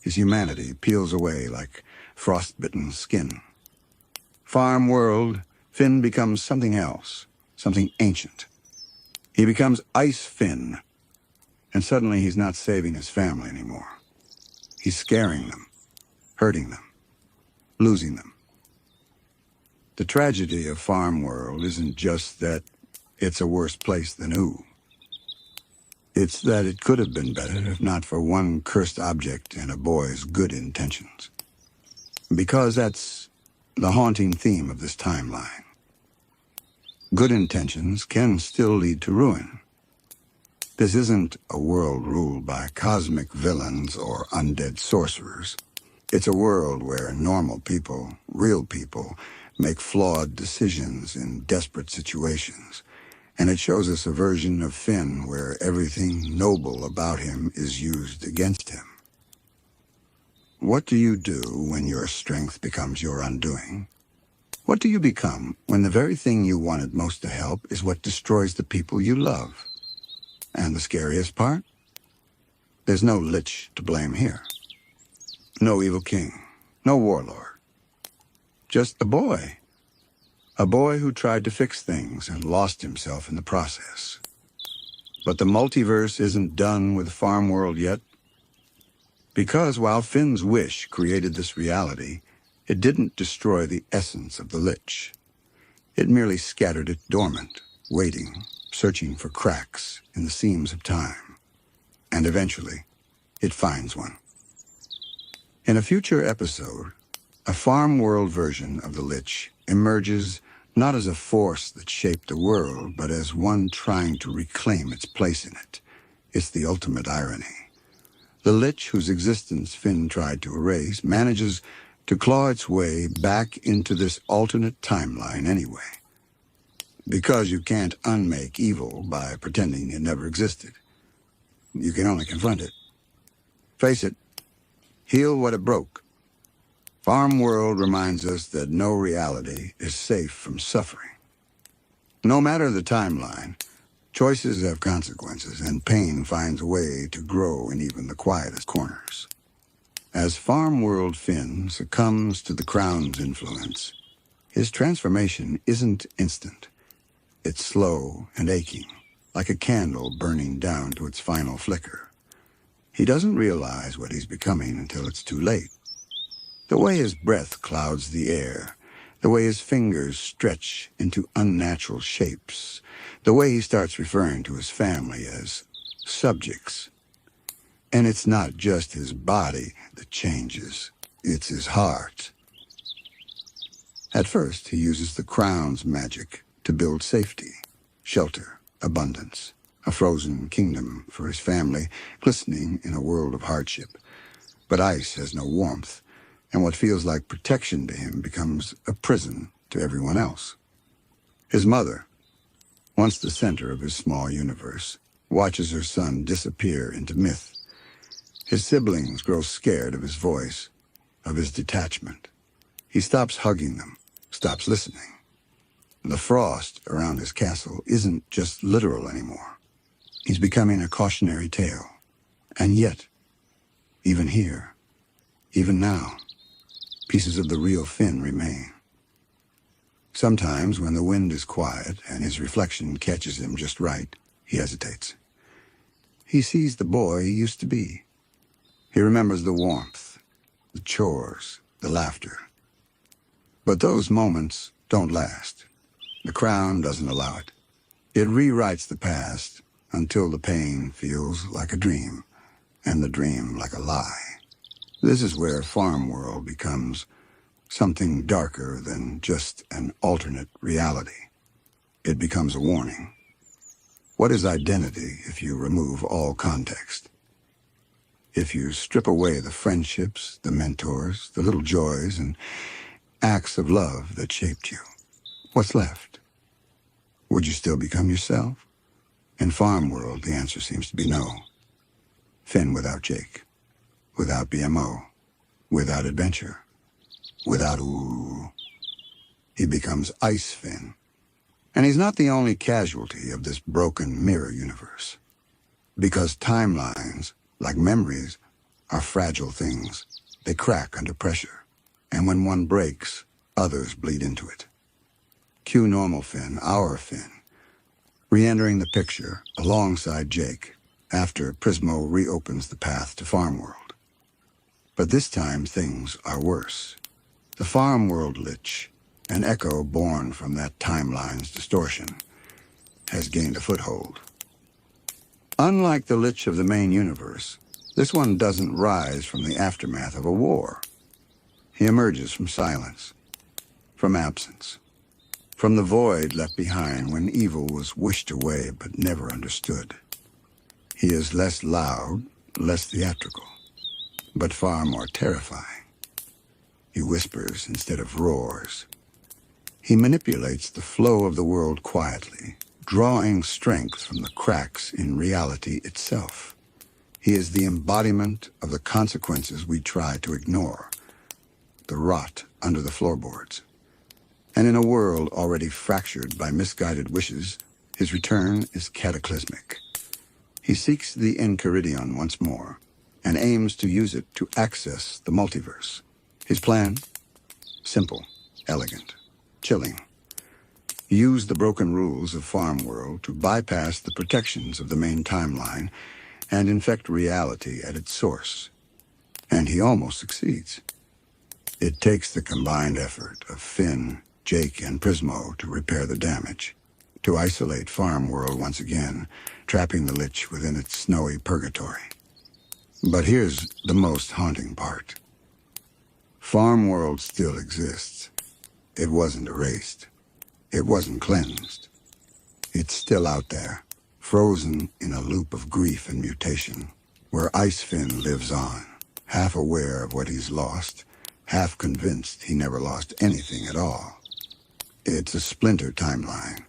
His humanity peels away like frost-bitten skin. Farmworld, Finn becomes something else, something ancient. He becomes Ice Finn, and suddenly he's not saving his family anymore. He's scaring them, hurting them, losing them. The tragedy of Farmworld isn't just that it's a worse place than Ooh. It's that it could have been better if not for one cursed object and a boy's good intentions. Because that's the haunting theme of this timeline. Good intentions can still lead to ruin. This isn't a world ruled by cosmic villains or undead sorcerers. It's a world where normal people, real people, make flawed decisions in desperate situations. And it shows us a version of Finn where everything noble about him is used against him. What do you do when your strength becomes your undoing? What do you become when the very thing you wanted most to help is what destroys the people you love? And the scariest part? There's no Lich to blame here. No evil king. No warlord. Just a boy. A boy who tried to fix things and lost himself in the process. But the multiverse isn't done with Farmworld yet. Because while Finn's wish created this reality, it didn't destroy the essence of the Lich. It merely scattered it dormant, waiting, searching for cracks in the seams of time. And eventually, it finds one. In a future episode, a Farmworld version of the Lich emerges not as a force that shaped the world, but as one trying to reclaim its place in it. It's the ultimate irony. The Lich, whose existence Finn tried to erase, manages to claw its way back into this alternate timeline anyway. Because you can't unmake evil by pretending it never existed. You can only confront it. Face it. Heal what it broke. Farmworld reminds us that no reality is safe from suffering. No matter the timeline, choices have consequences, and pain finds a way to grow in even the quietest corners. As Farmworld Finn succumbs to the crown's influence, his transformation isn't instant. It's slow and aching, like a candle burning down to its final flicker. He doesn't realize what he's becoming until it's too late. The way his breath clouds the air, the way his fingers stretch into unnatural shapes, the way he starts referring to his family as subjects. And it's not just his body that changes, it's his heart. At first, he uses the crown's magic to build safety, shelter, abundance, a frozen kingdom for his family, glistening in a world of hardship. But ice has no warmth, and what feels like protection to him becomes a prison to everyone else. His mother, once the center of his small universe, watches her son disappear into myth. His siblings grow scared of his voice, of his detachment. He stops hugging them, stops listening. The frost around his castle isn't just literal anymore. He's becoming a cautionary tale. And yet, even here, even now, pieces of the real Finn remain. Sometimes, when the wind is quiet and his reflection catches him just right, he hesitates. He sees the boy he used to be. He remembers the warmth, the chores, the laughter. But those moments don't last. The crown doesn't allow it. It rewrites the past until the pain feels like a dream, and the dream like a lie. This is where Farmworld becomes something darker than just an alternate reality. It becomes a warning. What is identity if you remove all context? If you strip away the friendships, the mentors, the little joys, and acts of love that shaped you, what's left? Would you still become yourself? In Farmworld, the answer seems to be no. Finn without Jake, without BMO, without adventure, without ooh. He becomes Ice Finn. And he's not the only casualty of this broken mirror universe. Because timelines, like memories, are fragile things. They crack under pressure. And when one breaks, others bleed into it. Cue normal Finn, our Finn, re-entering the picture alongside Jake after Prismo reopens the path to Farmworld. But this time things are worse. The Farmworld Lich, an echo born from that timeline's distortion, has gained a foothold. Unlike the Lich of the main universe, this one doesn't rise from the aftermath of a war. He emerges from silence, from absence, from the void left behind when evil was wished away but never understood. He is less loud, less theatrical, but far more terrifying. He whispers instead of roars. He manipulates the flow of the world quietly, drawing strength from the cracks in reality itself. He is the embodiment of the consequences we try to ignore, the rot under the floorboards. And in a world already fractured by misguided wishes, his return is cataclysmic. He seeks the Enchiridion once more, and aims to use it to access the multiverse. His plan? Simple, elegant, chilling. Use the broken rules of Farmworld to bypass the protections of the main timeline and infect reality at its source. And he almost succeeds. It takes the combined effort of Finn, Jake, and Prismo to repair the damage, to isolate Farmworld once again, trapping the Lich within its snowy purgatory. But here's the most haunting part. Farmworld still exists. It wasn't erased. It wasn't cleansed. It's still out there, frozen in a loop of grief and mutation, where Icefin lives on, half aware of what he's lost, half convinced he never lost anything at all. It's a splinter timeline,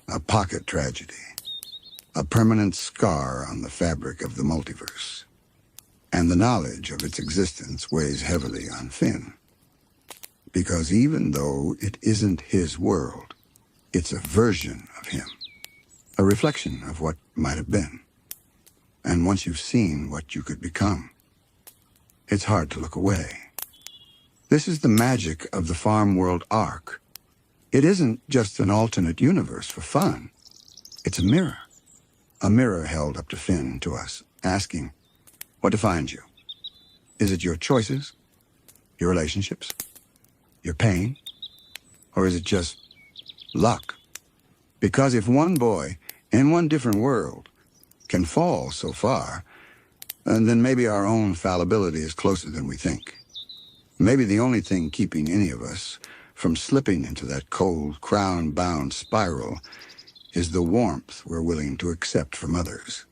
a pocket tragedy, a permanent scar on the fabric of the multiverse. And the knowledge of its existence weighs heavily on Finn. Because even though it isn't his world, it's a version of him, a reflection of what might have been. And once you've seen what you could become, it's hard to look away. This is the magic of the Farmworld arc. It isn't just an alternate universe for fun. It's a mirror held up to Finn, to us, asking, what defines you? Is it your choices, your relationships, your pain, or is it just luck? Because if one boy in one different world can fall so far, then maybe our own fallibility is closer than we think. Maybe the only thing keeping any of us from slipping into that cold, crown-bound spiral is the warmth we're willing to accept from others.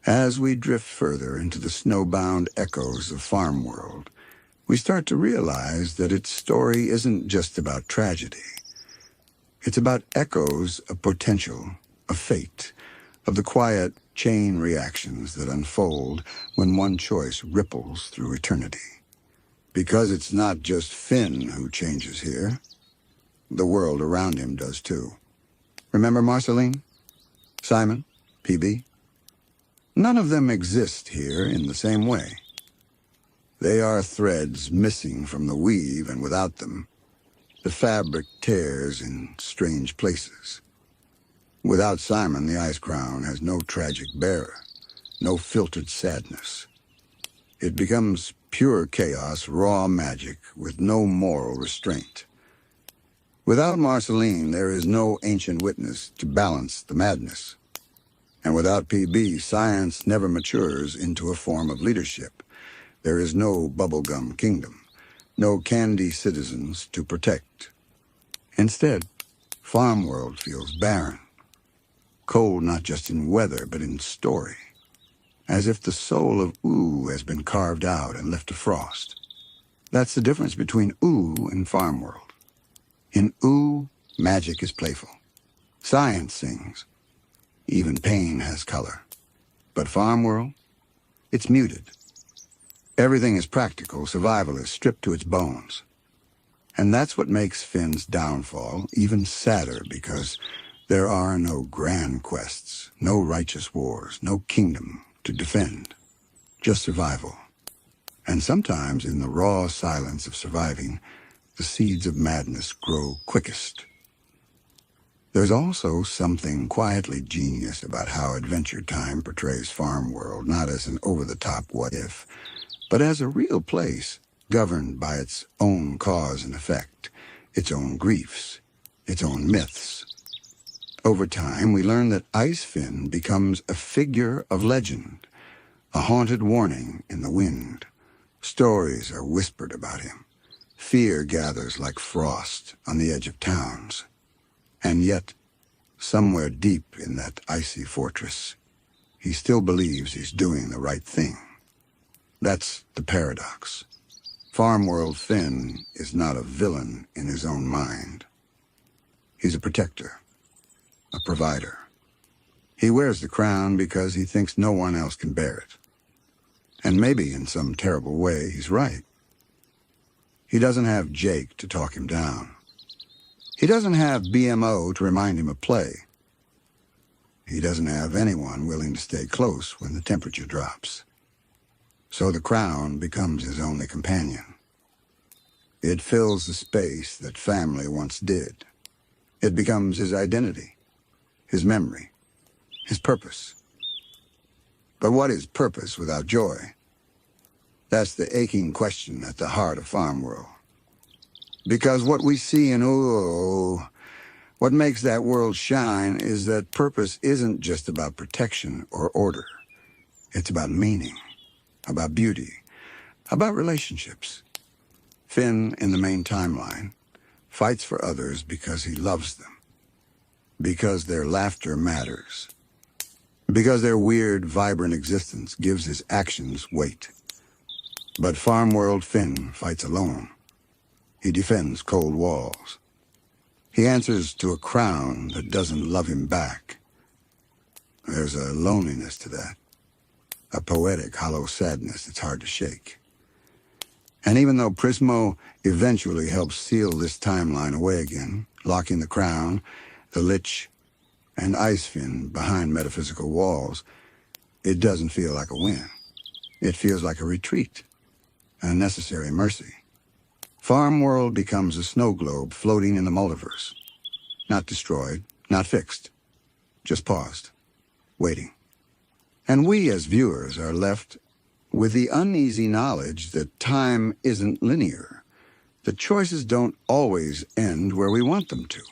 As we drift further into the snowbound echoes of Farmworld, we start to realize that its story isn't just about tragedy. It's about echoes of potential, of fate, of the quiet chain reactions that unfold when one choice ripples through eternity. Because it's not just Finn who changes here. The world around him does too. Remember Marceline? Simon? PB? None of them exist here in the same way. They are threads missing from the weave, and without them, the fabric tears in strange places. Without Simon, the Ice Crown has no tragic bearer, no filtered sadness. It becomes pure chaos, raw magic, with no moral restraint. Without Marceline, there is no ancient witness to balance the madness. And without PB, science never matures into a form of leadership. There is no bubblegum kingdom, no candy citizens to protect. Instead, Farmworld feels barren, Cold not just in weather, but in story. As if the soul of Ooh has been carved out and left to frost. That's the difference between Ooh and Farmworld. In Ooh, magic is playful. Science sings. Even pain has color. But Farmworld, it's muted. Everything is practical, survival is stripped to its bones. And that's what makes Finn's downfall even sadder, because there are no grand quests, no righteous wars, no kingdom to defend. Just survival. And sometimes in the raw silence of surviving, the seeds of madness grow quickest. There's also something quietly genius about how Adventure Time portrays Farmworld, not as an over-the-top what-if, but as a real place governed by its own cause and effect, its own griefs, its own myths. Over time, we learn that Ice Finn becomes a figure of legend, a haunted warning in the wind. Stories are whispered about him. Fear gathers like frost on the edge of towns. And yet, somewhere deep in that icy fortress, he still believes he's doing the right thing. That's the paradox. Farmworld Finn is not a villain in his own mind. He's a protector, a provider. He wears the crown because he thinks no one else can bear it. And maybe in some terrible way, he's right. He doesn't have Jake to talk him down. He doesn't have BMO to remind him of play. He doesn't have anyone willing to stay close when the temperature drops. So the crown becomes his only companion. It fills the space that family once did. It becomes his identity, his memory, his purpose. But what is purpose without joy? That's the aching question at the heart of Farmworld. Because what we see in Ooh, what makes that world shine is that purpose isn't just about protection or order. It's about meaning, about beauty, about relationships. Finn, in the main timeline, fights for others because he loves them, because their laughter matters, because their weird, vibrant existence gives his actions weight. But Farmworld Finn fights alone. He defends cold walls. He answers to a crown that doesn't love him back. There's a loneliness to that, a poetic, hollow sadness that's hard to shake. And even though Prismo eventually helps seal this timeline away again, locking the crown, the Lich, and Icefin behind metaphysical walls, it doesn't feel like a win. It feels like a retreat, a necessary mercy. Farmworld becomes a snow globe floating in the multiverse. Not destroyed, not fixed, just paused, waiting. And we as viewers are left with the uneasy knowledge that time isn't linear, that choices don't always end where we want them to,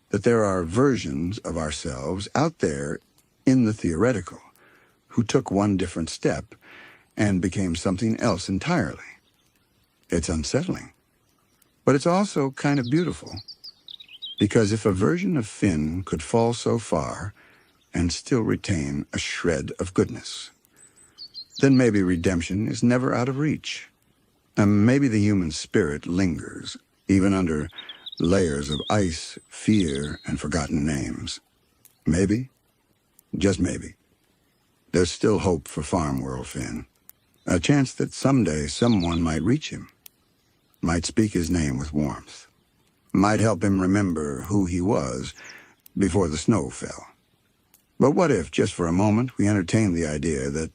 that there are versions of ourselves out there in the theoretical who took one different step and became something else entirely. It's unsettling, but it's also kind of beautiful, because if a version of Finn could fall so far and still retain a shred of goodness, then maybe redemption is never out of reach. And maybe the human spirit lingers, even under layers of ice, fear, and forgotten names. Maybe, just maybe, there's still hope for Farmworld Finn. A chance that someday someone might reach him, might speak his name with warmth, might help him remember who he was before the snow fell. But what if, just for a moment, we entertain the idea that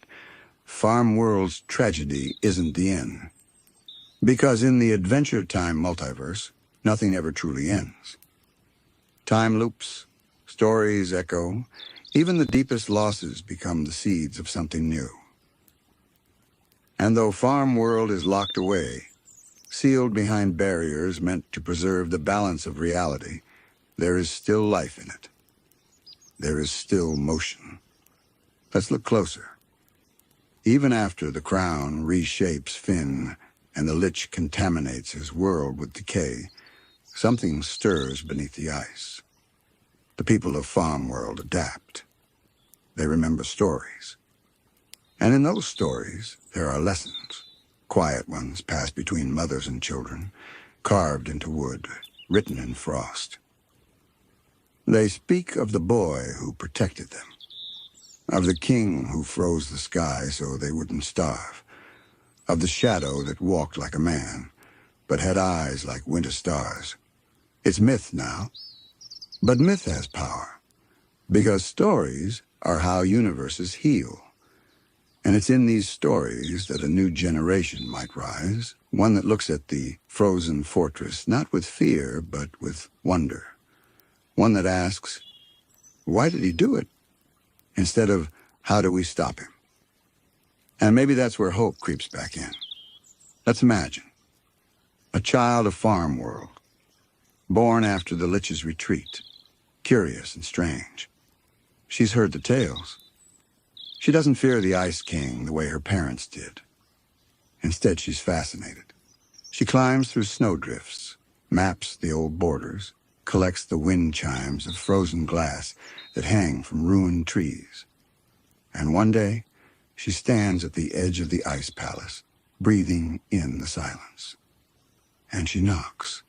Farmworld's tragedy isn't the end? Because in the Adventure Time multiverse, nothing ever truly ends. Time loops, stories echo, even the deepest losses become the seeds of something new. And though Farmworld is locked away, sealed behind barriers meant to preserve the balance of reality, there is still life in it. There is still motion. Let's look closer. Even after the crown reshapes Finn and the Lich contaminates his world with decay, something stirs beneath the ice. The people of Farmworld adapt. They remember stories. And in those stories, there are lessons. Quiet ones passed between mothers and children, carved into wood, written in frost. They speak of the boy who protected them, of the king who froze the sky so they wouldn't starve, of the shadow that walked like a man, but had eyes like winter stars. It's myth now, but myth has power, because stories are how universes heal. And it's in these stories that a new generation might rise, one that looks at the frozen fortress not with fear, but with wonder. One that asks, why did he do it? Instead of, how do we stop him? And maybe that's where hope creeps back in. Let's imagine. A child of Farmworld, born after the Lich's retreat, curious and strange. She's heard the tales. She doesn't fear the Ice King the way her parents did. Instead, she's fascinated. She climbs through snowdrifts, maps the old borders, collects the wind chimes of frozen glass that hang from ruined trees. And one day, she stands at the edge of the ice palace, breathing in the silence. And she knocks.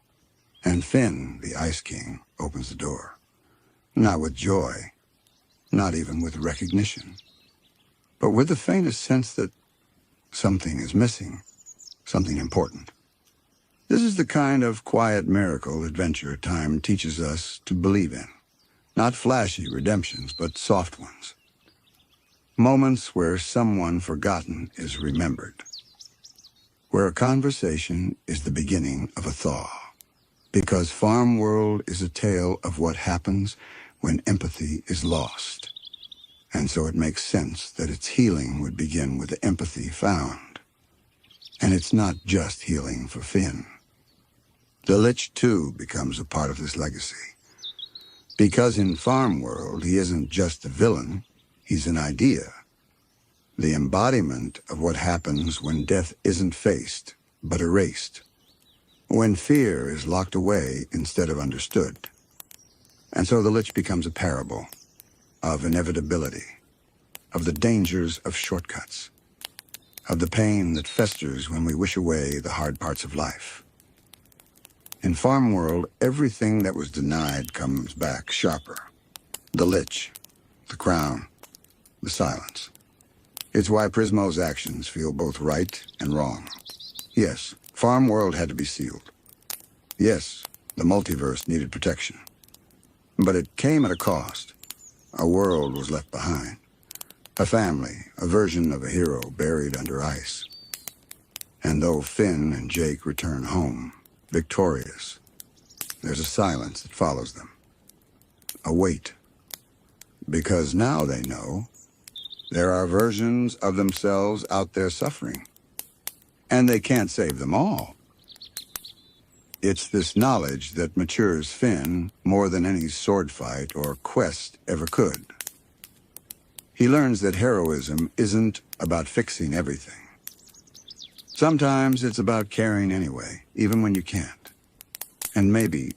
And Finn, the Ice King, opens the door. Not with joy, not even with recognition, but with the faintest sense that something is missing, something important. This is the kind of quiet miracle adventure time teaches us to believe in. Not flashy redemptions, but soft ones. Moments where someone forgotten is remembered. Where a conversation is the beginning of a thaw. Because Farmworld is a tale of what happens when empathy is lost. And so it makes sense that its healing would begin with the empathy found. And it's not just healing for Finn. The Lich, too, becomes a part of this legacy. Because in Farmworld, he isn't just a villain, he's an idea. The embodiment of what happens when death isn't faced, but erased. When fear is locked away instead of understood. And so the Lich becomes a parable of inevitability, of the dangers of shortcuts, of the pain that festers when we wish away the hard parts of life. In Farmworld, everything that was denied comes back sharper. The Lich, the crown, the silence. It's why Prismo's actions feel both right and wrong. Yes, Farmworld had to be sealed. Yes, the multiverse needed protection. But it came at a cost. A world was left behind. A family, a version of a hero buried under ice. And though Finn and Jake return home, victorious, there's a silence that follows them. A weight. Because now they know there are versions of themselves out there suffering. And they can't save them all. It's this knowledge that matures Finn more than any sword fight or quest ever could. He learns that heroism isn't about fixing everything. Sometimes it's about caring anyway, even when you can't. And maybe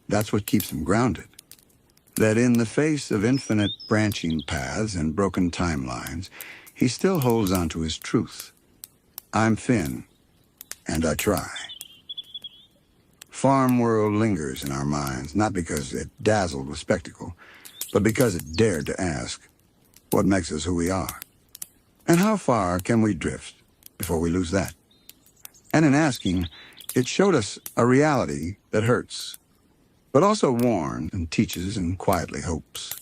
that's what keeps him grounded. That in the face of infinite branching paths and broken timelines, he still holds on to his truth. I'm Finn, and I try. Farmworld lingers in our minds, not because it dazzled with spectacle, but because it dared to ask, what makes us who we are? And how far can we drift before we lose that? And in asking, it showed us a reality that hurts, but also warns and teaches and quietly hopes.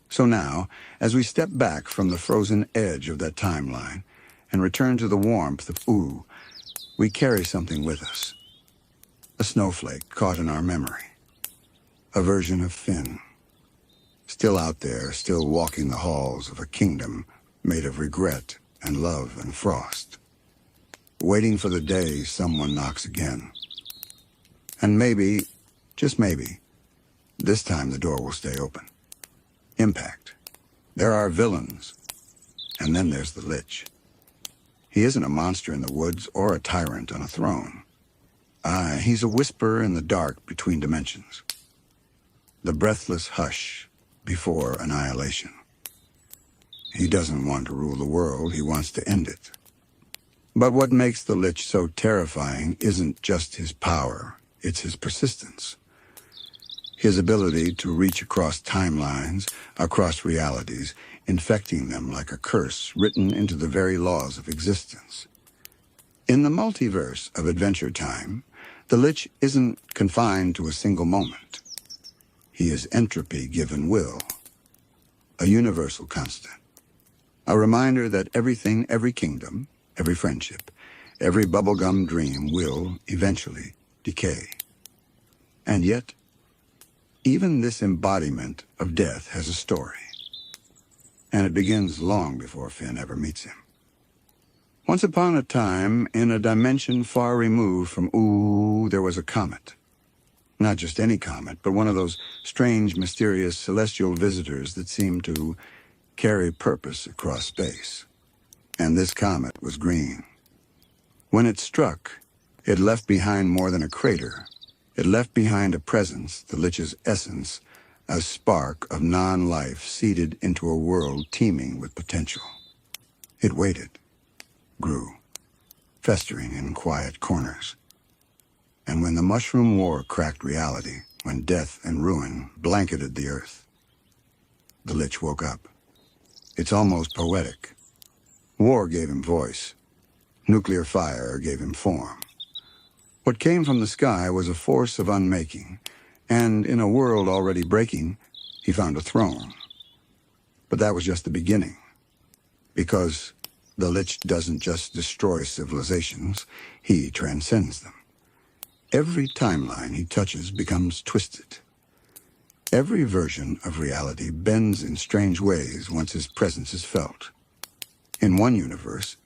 So now, as we step back from the frozen edge of that timeline and return to the warmth of Ooh, we carry something with us. A snowflake caught in our memory. A version of Finn. Still out there, still walking the halls of a kingdom made of regret and love and frost. Waiting for the day someone knocks again. And maybe, just maybe, this time the door will stay open. Impact. There are villains. And then there's the Lich. He isn't a monster in the woods or a tyrant on a throne. He's a whisper in the dark between dimensions. the breathless hush before annihilation. He doesn't want to rule the world, he wants to end it. But what makes the Lich so terrifying isn't just his power, it's his persistence. His ability to reach across timelines, across realities, infecting them like a curse written into the very laws of existence. In the multiverse of Adventure Time, the Lich isn't confined to a single moment. He is entropy given will, a universal constant, a reminder that everything, every kingdom, every friendship, every bubblegum dream will eventually decay. And yet, even this embodiment of death has a story, and it begins long before Finn ever meets him. Once upon a time, in a dimension far removed from Ooh, there was a comet. Not just any comet, but one of those strange, mysterious celestial visitors that seem to carry purpose across space. And this comet was green. When it struck, it left behind more than a crater. It left behind a presence, the Lich's essence, a spark of non-life seeded into a world teeming with potential. It waited, grew, festering in quiet corners. And when the Mushroom War cracked reality, when death and ruin blanketed the earth, the Lich woke up. It's almost poetic. War gave him voice. Nuclear fire gave him form. What came from the sky was a force of unmaking, and in a world already breaking, he found a throne. But that was just the beginning, because the Lich doesn't just destroy civilizations, he transcends them. Every timeline he touches becomes twisted. Every version of reality bends in strange ways once his presence is felt. In one universe,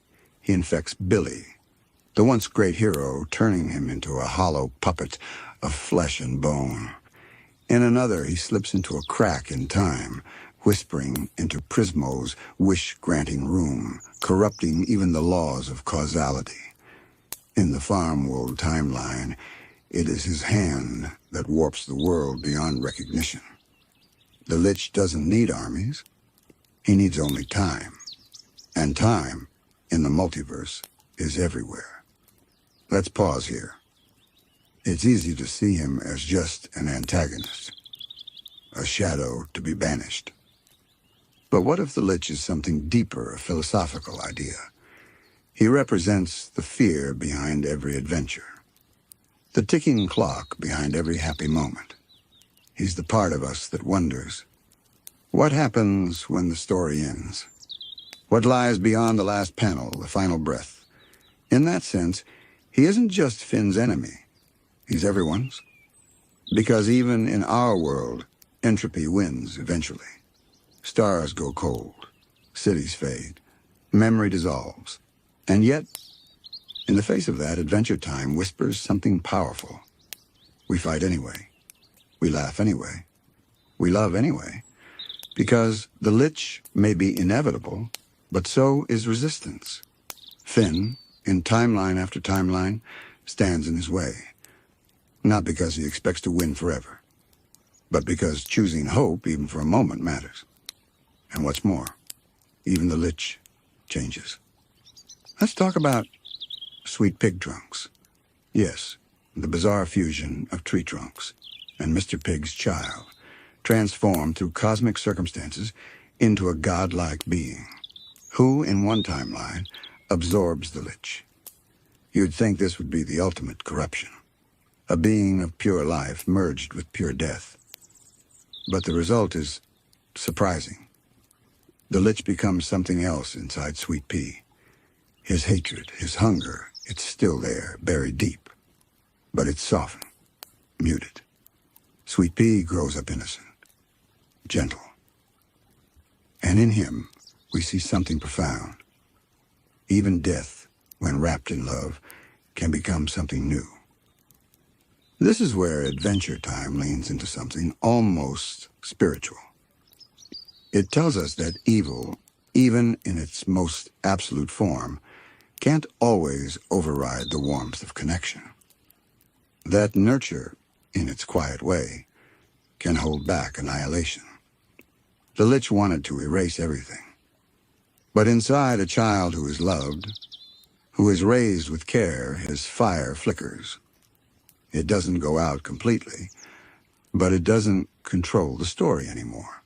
he infects Billy, the once great hero, turning him into a hollow puppet of flesh and bone. In another, he slips into a crack in time, whispering into Prismo's wish-granting room, corrupting even the laws of causality. In the Farmworld timeline, it is his hand that warps the world beyond recognition. The Lich doesn't need armies. He needs only time. And time, in the multiverse, is everywhere. Let's pause here. It's easy to see him as just an antagonist, a shadow to be banished. But what if the Lich is something deeper, a philosophical idea? He represents the fear behind every adventure, the ticking clock behind every happy moment. He's the part of us that wonders, what happens when the story ends? What lies beyond the last panel, the final breath? In that sense, he isn't just Finn's enemy. He's everyone's. Because even in our world, entropy wins eventually. Stars go cold, cities fade, memory dissolves. And yet, in the face of that, Adventure Time whispers something powerful. We fight anyway. We laugh anyway. We love anyway. Because the Lich may be inevitable, but so is resistance. Finn, in timeline after timeline, stands in his way. Not because he expects to win forever, but because choosing hope, even for a moment, matters. And what's more, even the Lich changes. Let's talk about sweet pig trunks. Yes, the bizarre fusion of tree trunks and Mr. Pig's child, transformed through cosmic circumstances into a godlike being, who, in one timeline, absorbs the Lich. You'd think this would be the ultimate corruption, a being of pure life merged with pure death. But the result is surprising. The Lich becomes something else inside Sweet Pea. His hatred, his hunger, it's still there, buried deep. But it's softened, muted. Sweet Pea grows up innocent, gentle. And in him, we see something profound. Even death, when wrapped in love, can become something new. This is where Adventure Time leans into something almost spiritual. It tells us that evil, even in its most absolute form, can't always override the warmth of connection. That nurture, in its quiet way, can hold back annihilation. The Lich wanted to erase everything. But inside a child who is loved, who is raised with care, his fire flickers. It doesn't go out completely, but it doesn't control the story anymore.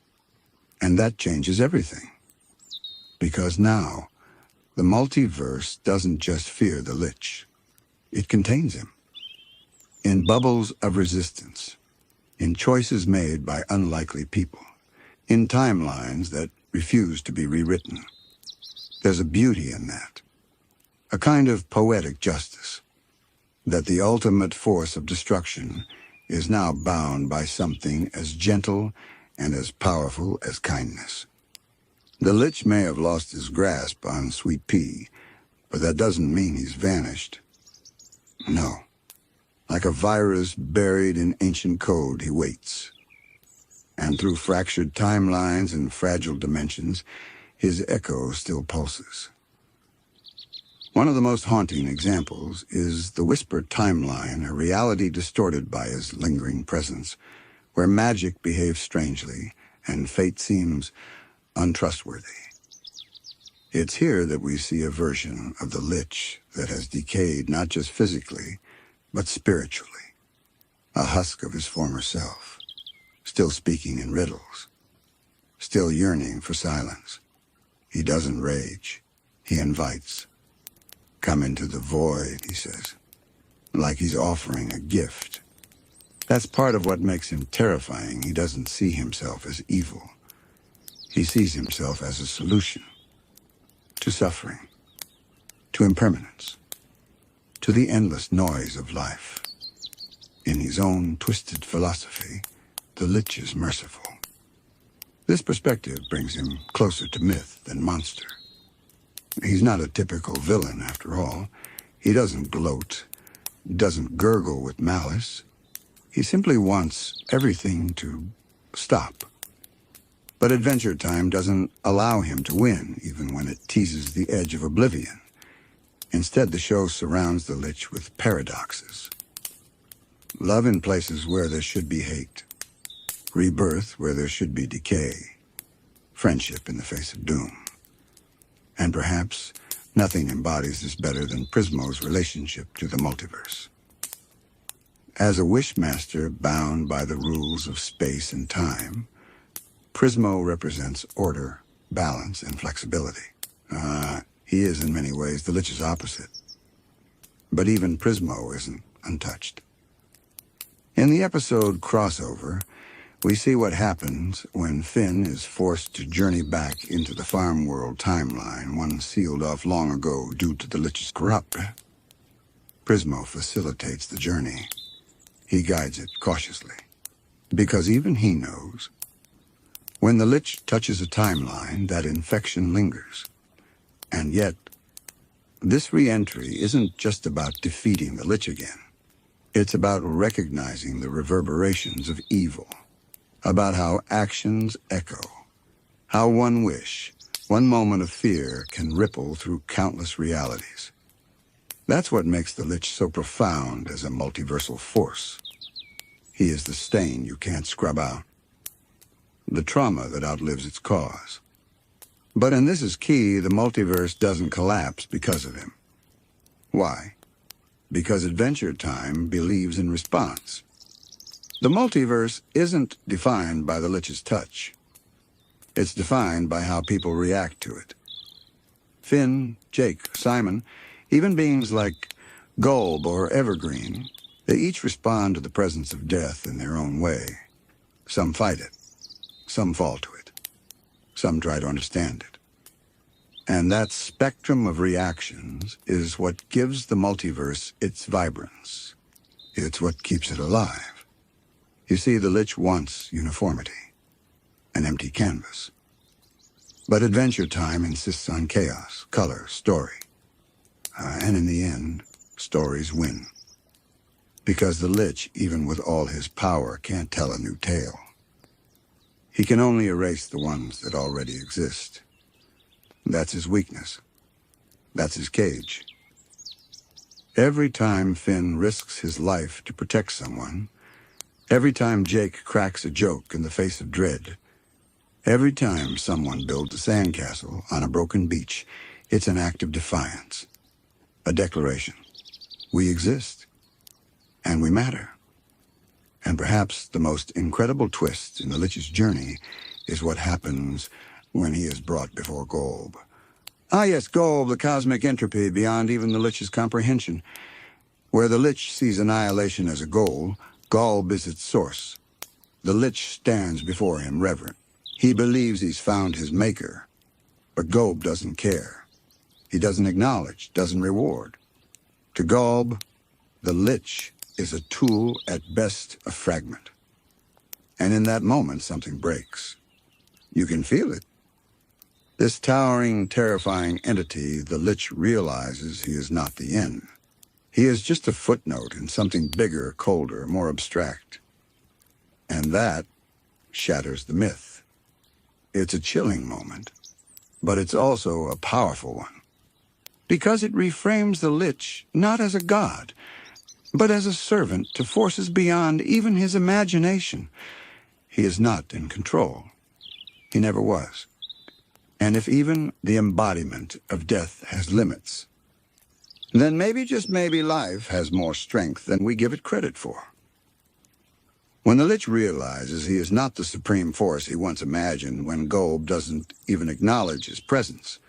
And that changes everything. Because now, the multiverse doesn't just fear the Lich. It contains him. In bubbles of resistance, in choices made by unlikely people, in timelines that refuse to be rewritten. There's a beauty in that, a kind of poetic justice, that the ultimate force of destruction is now bound by something as gentle and as powerful as kindness. The Lich may have lost his grasp on Sweet Pea, but that doesn't mean he's vanished. No. Like a virus buried in ancient code, he waits. And through fractured timelines and fragile dimensions, his echo still pulses. One of the most haunting examples is the Whisper timeline, a reality distorted by his lingering presence, where magic behaves strangely and fate seems untrustworthy. It's here that we see a version of the Lich that has decayed not just physically, but spiritually. A husk of his former self, still speaking in riddles, still yearning for silence. He doesn't rage, he invites. Come into the void, he says, like he's offering a gift. That's part of what makes him terrifying. He doesn't see himself as evil. He sees himself as a solution to suffering, to impermanence, to the endless noise of life. In his own twisted philosophy, the Lich is merciful. This perspective brings him closer to myth than monster. He's not a typical villain, after all. He doesn't gloat, doesn't gurgle with malice. He simply wants everything to stop. But Adventure Time doesn't allow him to win, even when it teases the edge of oblivion. Instead, the show surrounds the Lich with paradoxes. Love in places where there should be hate. Rebirth where there should be decay. Friendship in the face of doom. And perhaps nothing embodies this better than Prismo's relationship to the multiverse. As a wishmaster bound by the rules of space and time, Prismo represents order, balance, and flexibility. He is in many ways the Lich's opposite. But even Prismo isn't untouched. In the episode Crossover, we see what happens when Finn is forced to journey back into the Farmworld timeline, one sealed off long ago due to the Lich's corruption. Prismo facilitates the journey. He guides it cautiously, because even he knows, when the Lich touches a timeline, that infection lingers. And yet, this re-entry isn't just about defeating the Lich again. It's about recognizing the reverberations of evil, about how actions echo, how one wish, one moment of fear can ripple through countless realities. That's what makes the Lich so profound as a multiversal force. He is the stain you can't scrub out, the trauma that outlives its cause. But, and this is key, the multiverse doesn't collapse because of him. Why? Because Adventure Time believes in response. The multiverse isn't defined by the Lich's touch. It's defined by how people react to it. Finn, Jake, Simon, even beings like Golb or Evergreen, they each respond to the presence of death in their own way. Some fight it. Some fall to it. Some try to understand it. And that spectrum of reactions is what gives the multiverse its vibrance. It's what keeps it alive. You see, the Lich wants uniformity, an empty canvas. But Adventure Time insists on chaos, color, story. And in the end, stories win. Because the Lich, even with all his power, can't tell a new tale. He can only erase the ones that already exist. That's his weakness. That's his cage. Every time Finn risks his life to protect someone, Every time Jake cracks a joke in the face of dread, every time someone builds a sandcastle on a broken beach, it's an act of defiance, a declaration. We exist, and we matter. And perhaps the most incredible twist in the Lich's journey is what happens when he is brought before Golb. Ah yes, Golb, the cosmic entropy beyond even the Lich's comprehension. Where the Lich sees annihilation as a goal, Golb is its source. The Lich stands before him reverent. He believes he's found his maker, but Golb doesn't care. He doesn't acknowledge, doesn't reward. To Golb, the Lich is a tool, at best a fragment. And in that moment, something breaks. You can feel it. This towering, terrifying entity, the Lich realizes he is not the end. He is just a footnote in something bigger, colder, more abstract. And that shatters the myth. It's a chilling moment, but it's also a powerful one. Because it reframes the Lich not as a god, but as a servant to forces beyond even his imagination. He is not in control. He never was. And if even the embodiment of death has limits, then maybe, just maybe, life has more strength than we give it credit for. When the Lich realizes he is not the supreme force he once imagined, when Golb doesn't even acknowledge his presence,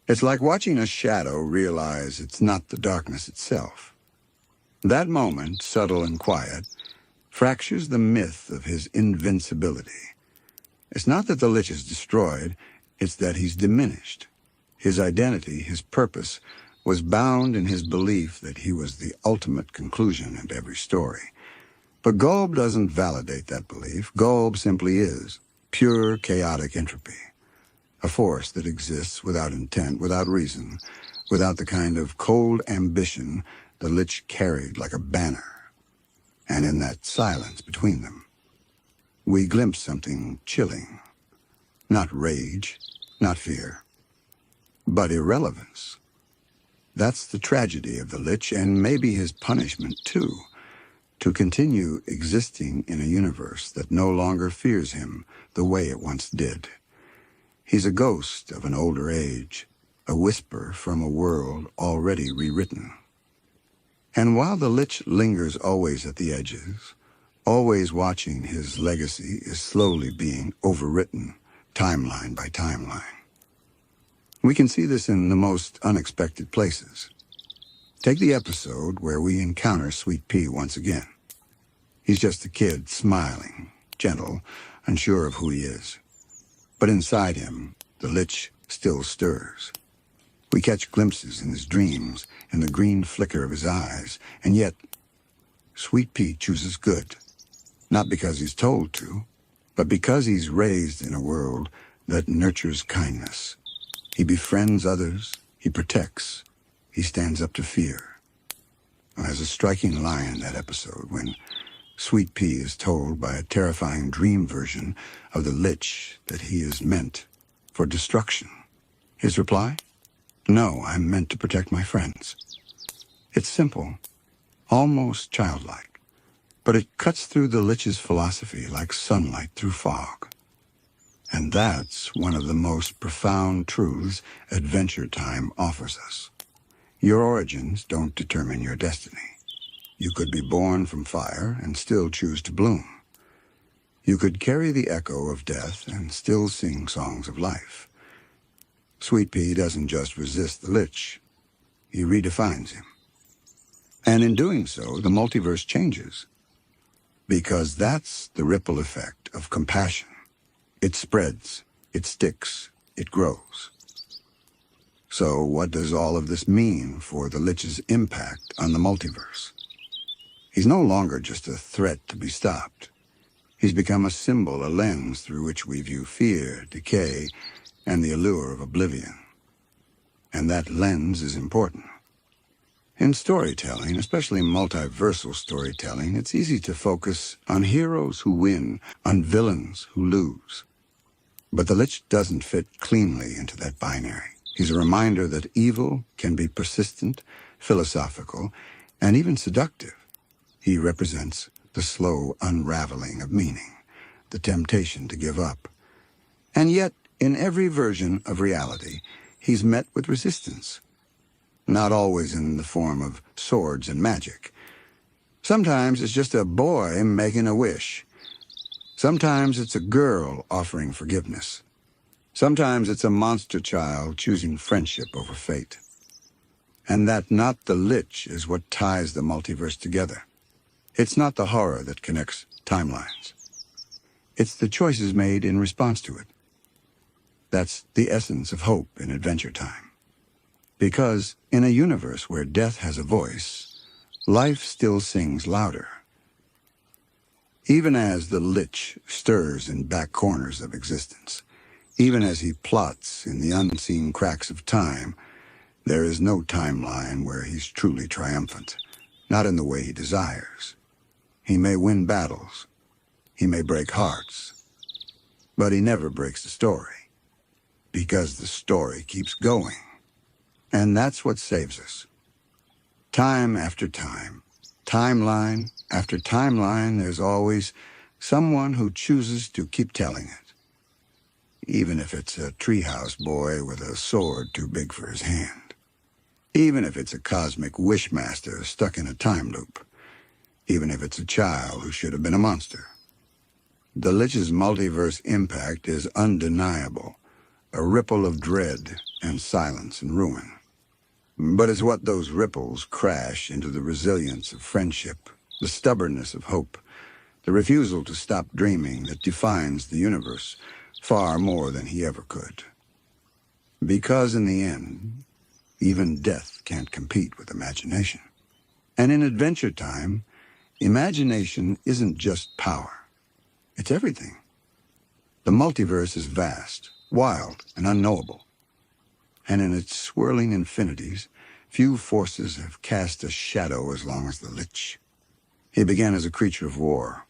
it's like watching a shadow realize it's not the darkness itself. That moment, subtle and quiet, fractures the myth of his invincibility. It's not that the Lich is destroyed, it's that he's diminished. His identity, his purpose, was bound in his belief that he was the ultimate conclusion of every story. But Golb doesn't validate that belief. Golb simply is pure chaotic entropy, a force that exists without intent, without reason, without the kind of cold ambition the Lich carried like a banner. And in that silence between them, we glimpse something chilling. Not rage, not fear, but irrelevance. That's the tragedy of the Lich, and maybe his punishment, too, to continue existing in a universe that no longer fears him the way it once did. He's a ghost of an older age, a whisper from a world already rewritten. And while the Lich lingers always at the edges, always watching, his legacy is slowly being overwritten, timeline by timeline. We can see this in the most unexpected places. Take the episode where we encounter Sweet Pea once again. He's just a kid, smiling, gentle, unsure of who he is. But inside him, the Lich still stirs. We catch glimpses in his dreams, in the green flicker of his eyes, and yet, Sweet Pea chooses good. Not because he's told to, but because he's raised in a world that nurtures kindness. He befriends others, he protects, he stands up to fear. There's a striking line in that episode when Sweet Pea is told by a terrifying dream version of the Lich that he is meant for destruction. His reply? No, I'm meant to protect my friends. It's simple, almost childlike, but it cuts through the Lich's philosophy like sunlight through fog. And that's one of the most profound truths Adventure Time offers us. Your origins don't determine your destiny. You could be born from fire and still choose to bloom. You could carry the echo of death and still sing songs of life. Sweet Pea doesn't just resist the Lich, he redefines him. And in doing so, the multiverse changes. Because that's the ripple effect of compassion. It spreads, it sticks, it grows. So what does all of this mean for the Lich's impact on the multiverse? He's no longer just a threat to be stopped. He's become a symbol, a lens through which we view fear, decay, and the allure of oblivion. And that lens is important. In storytelling, especially multiversal storytelling, it's easy to focus on heroes who win, on villains who lose. But the Lich doesn't fit cleanly into that binary. He's a reminder that evil can be persistent, philosophical, and even seductive. He represents the slow unraveling of meaning, the temptation to give up. And yet, in every version of reality, he's met with resistance. Not always in the form of swords and magic. Sometimes it's just a boy making a wish. Sometimes it's a girl offering forgiveness. Sometimes it's a monster child choosing friendship over fate. And that not the Lich is what ties the multiverse together. It's not the horror that connects timelines. It's the choices made in response to it. That's the essence of hope in Adventure Time. Because in a universe where death has a voice, life still sings louder. Even as the Lich stirs in back corners of existence, even as he plots in the unseen cracks of time, there is no timeline where he's truly triumphant, not in the way he desires. He may win battles, he may break hearts, but he never breaks the story, because the story keeps going. And that's what saves us. Time after time, timeline after timeline, there's always someone who chooses to keep telling it. Even if it's a treehouse boy with a sword too big for his hand. Even if it's a cosmic wishmaster stuck in a time loop. Even if it's a child who should have been a monster. The Lich's multiverse impact is undeniable, a ripple of dread and silence and ruin. But it's what those ripples crash into the resilience of friendship, the stubbornness of hope, the refusal to stop dreaming that defines the universe far more than he ever could. Because in the end, even death can't compete with imagination. And in Adventure Time, imagination isn't just power. It's everything. The multiverse is vast, wild, and unknowable. And in its swirling infinities, few forces have cast a shadow as long as the Lich. He began as a creature of war,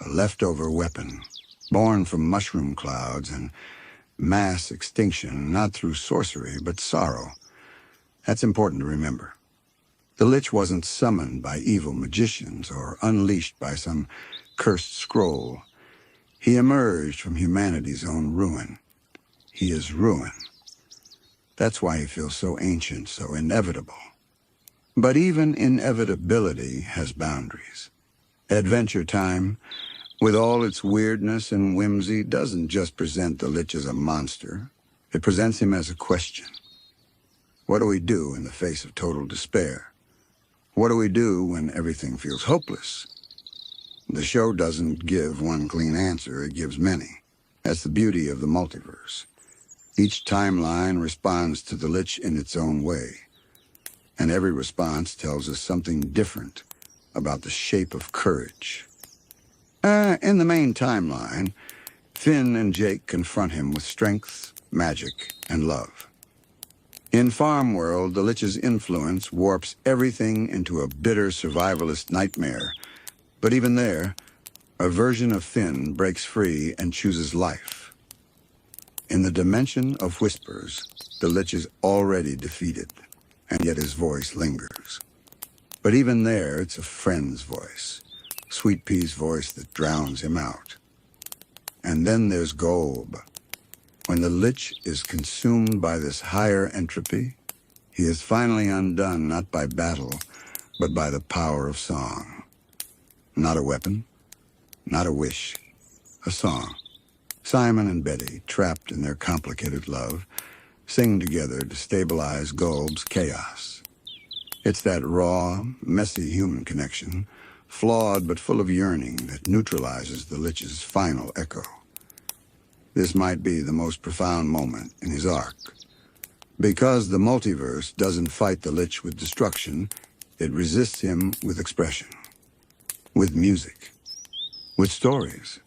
a leftover weapon, born from mushroom clouds and mass extinction, not through sorcery, but sorrow. That's important to remember. The Lich wasn't summoned by evil magicians or unleashed by some cursed scroll. He emerged from humanity's own ruin. He is ruin. That's why he feels so ancient, so inevitable. But even inevitability has boundaries. Adventure Time, with all its weirdness and whimsy, doesn't just present the Lich as a monster. It presents him as a question. What do we do in the face of total despair? What do we do when everything feels hopeless? The show doesn't give one clean answer, it gives many. That's the beauty of the multiverse. Each timeline responds to the Lich in its own way. And every response tells us something different about the shape of courage. In the main timeline, Finn and Jake confront him with strength, magic, and love. In Farmworld, the Lich's influence warps everything into a bitter survivalist nightmare. But even there, a version of Finn breaks free and chooses life. In the dimension of whispers, the Lich is already defeated, and yet his voice lingers. But even there, it's a friend's voice, Sweet Pea's voice that drowns him out. And then there's Golb. When the Lich is consumed by this higher entropy, he is finally undone not by battle, but by the power of song. Not a weapon, not a wish, a song. Simon and Betty, trapped in their complicated love, sing together to stabilize Golb's chaos. It's that raw, messy human connection, flawed but full of yearning, that neutralizes the Lich's final echo. This might be the most profound moment in his arc. Because the multiverse doesn't fight the Lich with destruction, it resists him with expression, with music, with stories,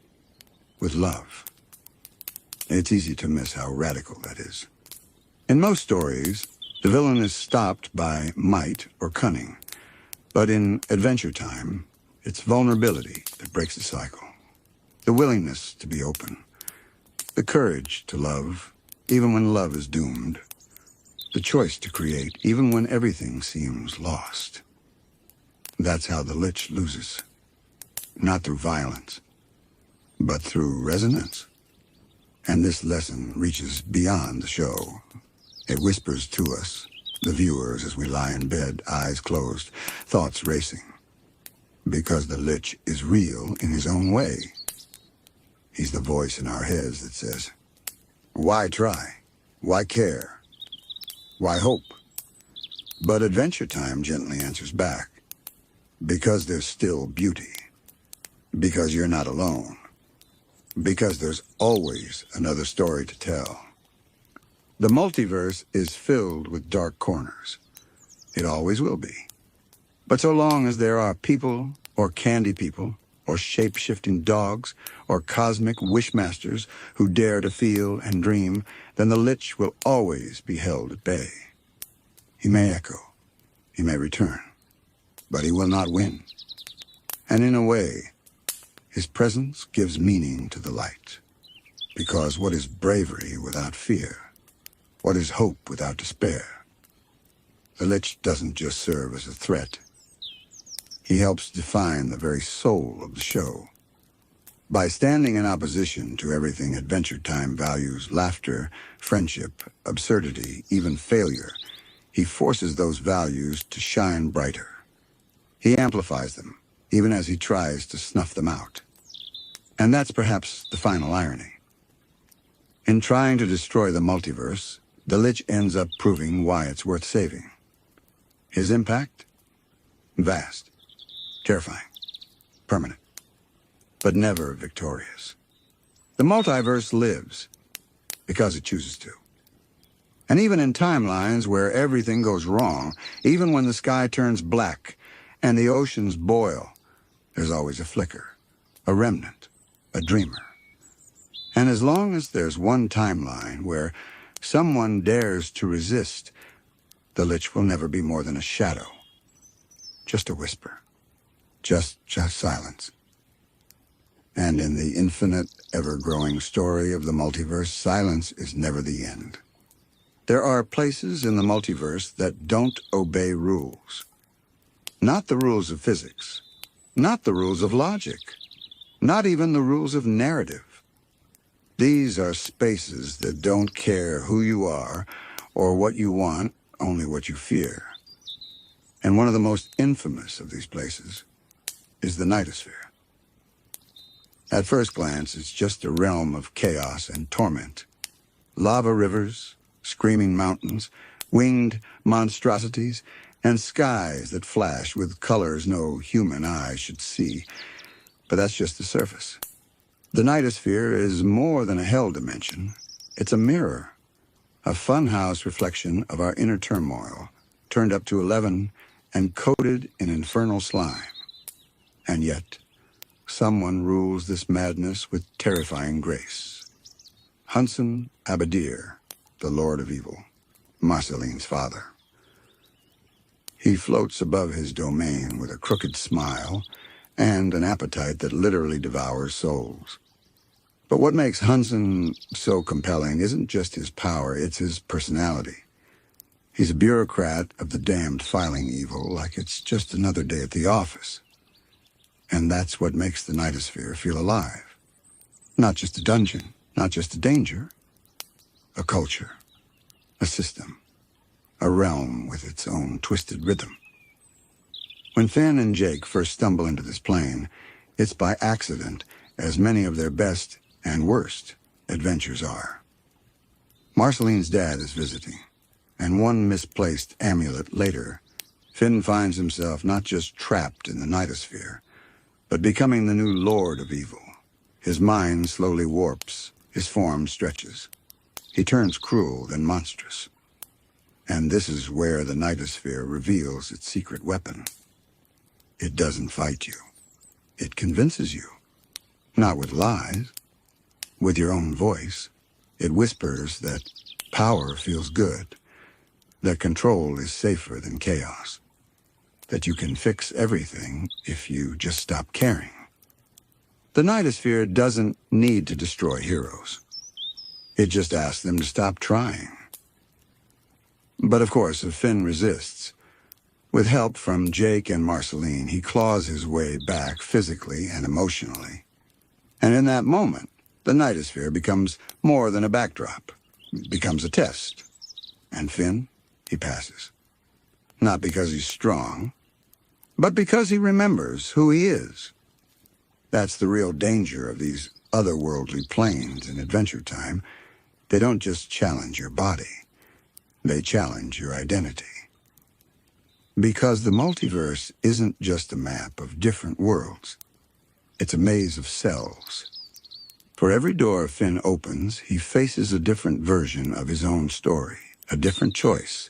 with love. It's easy to miss how radical that is. In most stories, the villain is stopped by might or cunning. But in Adventure Time, it's vulnerability that breaks the cycle. The willingness to be open. The courage to love, even when love is doomed. The choice to create, even when everything seems lost. That's how the Lich loses. not through violence, but through resonance. And this lesson reaches beyond the show. It whispers to us, the viewers, as we lie in bed, eyes closed, thoughts racing. Because the Lich is real in his own way. He's the voice in our heads that says, why try? Why care? Why hope? But Adventure Time gently answers back. Because there's still beauty. Because you're not alone. Because there's always another story to tell. The multiverse is filled with dark corners. It always will be. But so long as there are people, or candy people, or shape-shifting dogs, or cosmic wishmasters who dare to feel and dream, then the Lich will always be held at bay. He may echo, he may return, but he will not win. And in a way, his presence gives meaning to the light. Because what is bravery without fear? What is hope without despair? The Lich doesn't just serve as a threat. He helps define the very soul of the show. By standing in opposition to everything Adventure Time values, laughter, friendship, absurdity, even failure, he forces those values to shine brighter. He amplifies them, even as he tries to snuff them out. And that's perhaps the final irony. In trying to destroy the multiverse, the Lich ends up proving why it's worth saving. His impact? Vast, terrifying, permanent, but never victorious. The multiverse lives because it chooses to. And even in timelines where everything goes wrong, even when the sky turns black and the oceans boil, there's always a flicker, a remnant, a dreamer. And as long as there's one timeline where someone dares to resist, the Lich will never be more than a shadow. Just a whisper. Just silence. And in the infinite, ever-growing story of the multiverse, silence is never the end. There are places in the multiverse that don't obey rules. Not the rules of physics. Not the rules of logic. Not even the rules of narrative. These are spaces that don't care who you are or what you want, only what you fear. And one of the most infamous of these places is the Nightosphere. At first glance, it's just a realm of chaos and torment. Lava rivers, screaming mountains, winged monstrosities, and skies that flash with colors no human eye should see. But that's just the surface. The Nightosphere is more than a hell dimension. It's a mirror, a funhouse reflection of our inner turmoil, turned up to 11 and coated in infernal slime. And yet, someone rules this madness with terrifying grace. Hunson Abadir, the Lord of Evil, Marceline's father. He floats above his domain with a crooked smile and an appetite that literally devours souls. But what makes Hunson so compelling isn't just his power, it's his personality. He's a bureaucrat of the damned filing evil, like it's just another day at the office. And that's what makes the Nightosphere feel alive. Not just a dungeon, not just a danger. A culture, a system, a realm with its own twisted rhythm. When Finn and Jake first stumble into this plane, it's by accident, as many of their best and worst adventures are. Marceline's dad is visiting, and one misplaced amulet later, Finn finds himself not just trapped in the Nightosphere, but becoming the new Lord of Evil. His mind slowly warps, his form stretches. He turns cruel, then monstrous. And this is where the Nightosphere reveals its secret weapon. It doesn't fight you. It convinces you. Not with lies. With your own voice. It whispers that power feels good. That control is safer than chaos. That you can fix everything if you just stop caring. The Nightosphere doesn't need to destroy heroes. It just asks them to stop trying. But of course, if Finn resists, With help from Jake and Marceline, he claws his way back physically and emotionally. And in that moment, the Nightosphere becomes more than a backdrop. It becomes a test. And Finn, he passes. Not because he's strong, but because he remembers who he is. That's the real danger of these otherworldly planes in Adventure Time. They don't just challenge your body. They challenge your identity. Because the multiverse isn't just a map of different worlds. It's a maze of cells. For every door Finn opens, he faces a different version of his own story, a different choice,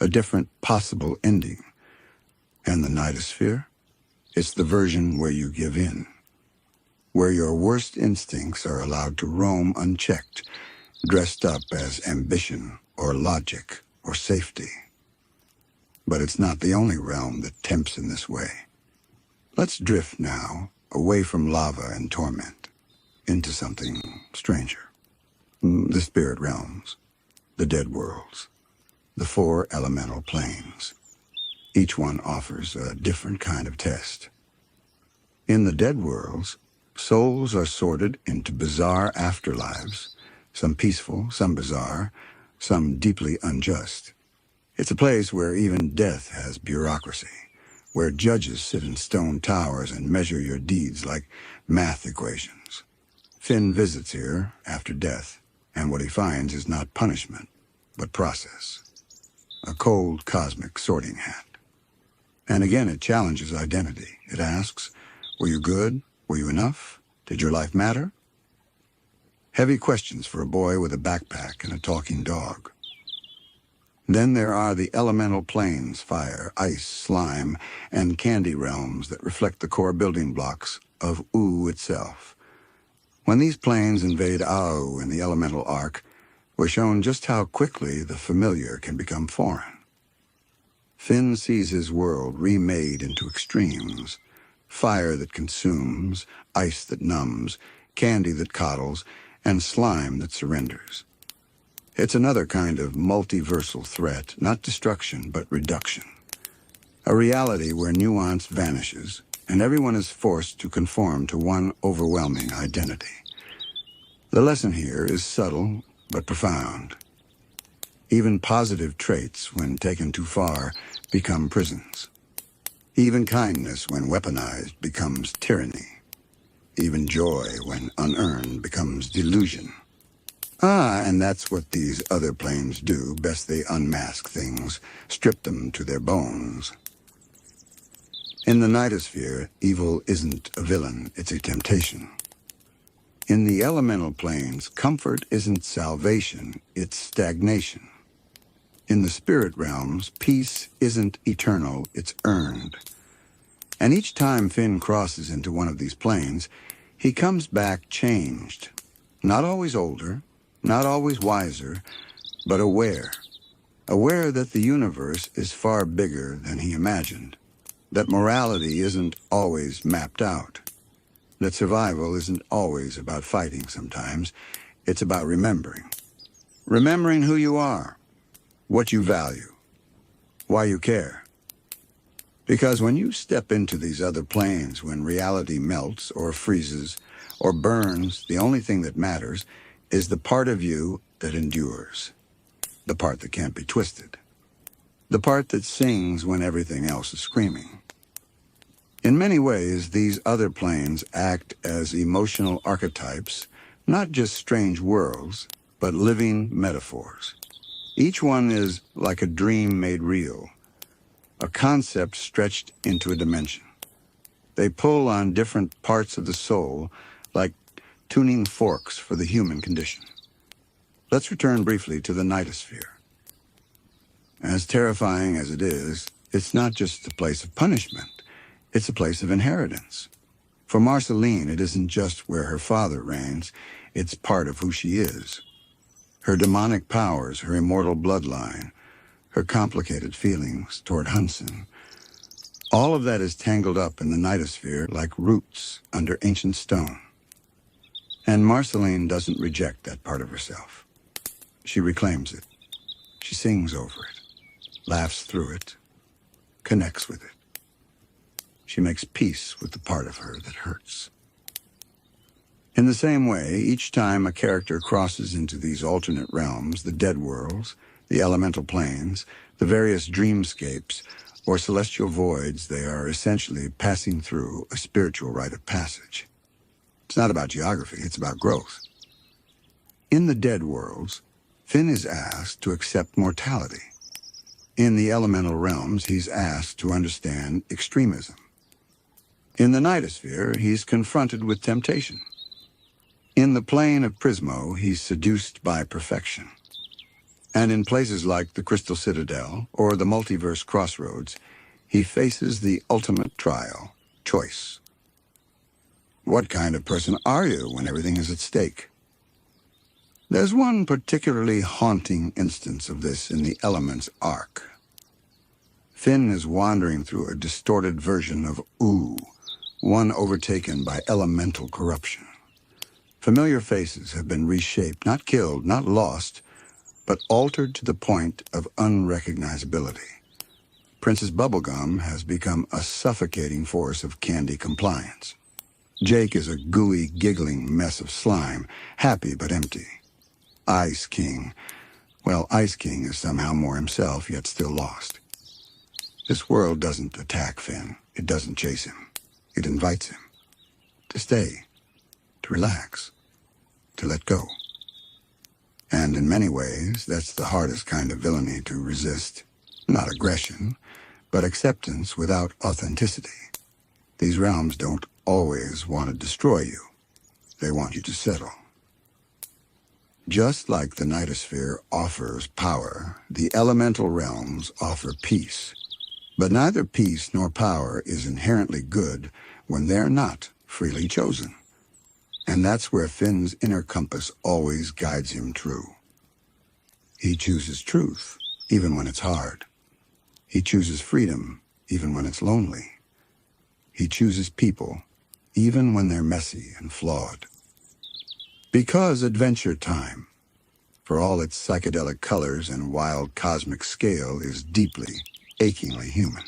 a different possible ending. And the Nightosphere? It's the version where you give in, where your worst instincts are allowed to roam unchecked, dressed up as ambition or logic or safety. But it's not the only realm that tempts in this way. Let's drift now, away from lava and torment, into something stranger. The spirit realms, the dead worlds, the 4 elemental planes. Each one offers a different kind of test. In the dead worlds, souls are sorted into bizarre afterlives, some peaceful, some bizarre, some deeply unjust. It's a place where even death has bureaucracy, where judges sit in stone towers and measure your deeds like math equations. Finn visits here after death, and what he finds is not punishment, but process. A cold cosmic sorting hat. And again, it challenges identity. It asks, were you good? Were you enough? Did your life matter? Heavy questions for a boy with a backpack and a talking dog. Then there are the elemental planes, fire, ice, slime, and candy realms that reflect the core building blocks of Ooh itself. When these planes invade Au in the elemental arc, we're shown just how quickly the familiar can become foreign. Finn sees his world remade into extremes. Fire that consumes, ice that numbs, candy that coddles, and slime that surrenders. It's another kind of multiversal threat, not destruction, but reduction. A reality where nuance vanishes, and everyone is forced to conform to one overwhelming identity. The lesson here is subtle, but profound. Even positive traits, when taken too far, become prisons. Even kindness, when weaponized, becomes tyranny. Even joy, when unearned, becomes delusion. And that's what these other planes do. Best they unmask things, strip them to their bones. In the Nightosphere, evil isn't a villain, it's a temptation. In the elemental planes, comfort isn't salvation, it's stagnation. In the spirit realms, peace isn't eternal, it's earned. And each time Finn crosses into one of these planes, he comes back changed. Not always older, not always wiser, but aware. Aware that the universe is far bigger than he imagined. That morality isn't always mapped out. That survival isn't always about fighting sometimes. It's about remembering. Remembering who you are, what you value, why you care. Because when you step into these other planes, when reality melts or freezes or burns, the only thing that matters is the part of you that endures. The part that can't be twisted. The part that sings when everything else is screaming. In many ways, these other planes act as emotional archetypes, not just strange worlds, but living metaphors. Each one is like a dream made real, a concept stretched into a dimension. They pull on different parts of the soul, like tuning forks for the human condition. Let's return briefly to the Nightosphere. As terrifying as it is, it's not just a place of punishment. It's a place of inheritance. For Marceline, it isn't just where her father reigns. It's part of who she is. Her demonic powers, her immortal bloodline, her complicated feelings toward Hunson. All of that is tangled up in the Nightosphere like roots under ancient stone. And Marceline doesn't reject that part of herself. She reclaims it. She sings over it, laughs through it, connects with it. She makes peace with the part of her that hurts. In the same way, each time a character crosses into these alternate realms, the dead worlds, the elemental planes, the various dreamscapes, or celestial voids, they are essentially passing through a spiritual rite of passage. It's not about geography, it's about growth. In the dead worlds, Finn is asked to accept mortality. In the elemental realms, he's asked to understand extremism. In the Nightosphere, he's confronted with temptation. In the plane of Prismo, he's seduced by perfection. And in places like the Crystal Citadel or the Multiverse crossroads, he faces the ultimate trial, choice. What kind of person are you when everything is at stake? There's one particularly haunting instance of this in the Elements arc. Finn is wandering through a distorted version of Ooh, one overtaken by elemental corruption. Familiar faces have been reshaped, not killed, not lost, but altered to the point of unrecognizability. Princess Bubblegum has become a suffocating force of candy compliance. Jake is a gooey, giggling mess of slime, happy but empty. Ice King, well, Ice King is somehow more himself, yet still lost. This world doesn't attack Finn. It doesn't chase him. It invites him to stay, to relax, to let go. And in many ways, that's the hardest kind of villainy to resist. Not aggression, but acceptance without authenticity. These realms don't always want to destroy you. They want you to settle. Just like the Nightosphere offers power, the elemental realms offer peace. But neither peace nor power is inherently good when they're not freely chosen. And that's where Finn's inner compass always guides him true. He chooses truth, even when it's hard. He chooses freedom, even when it's lonely. He chooses people, even when they're messy and flawed. Because Adventure Time, for all its psychedelic colors and wild cosmic scale, is deeply, achingly human.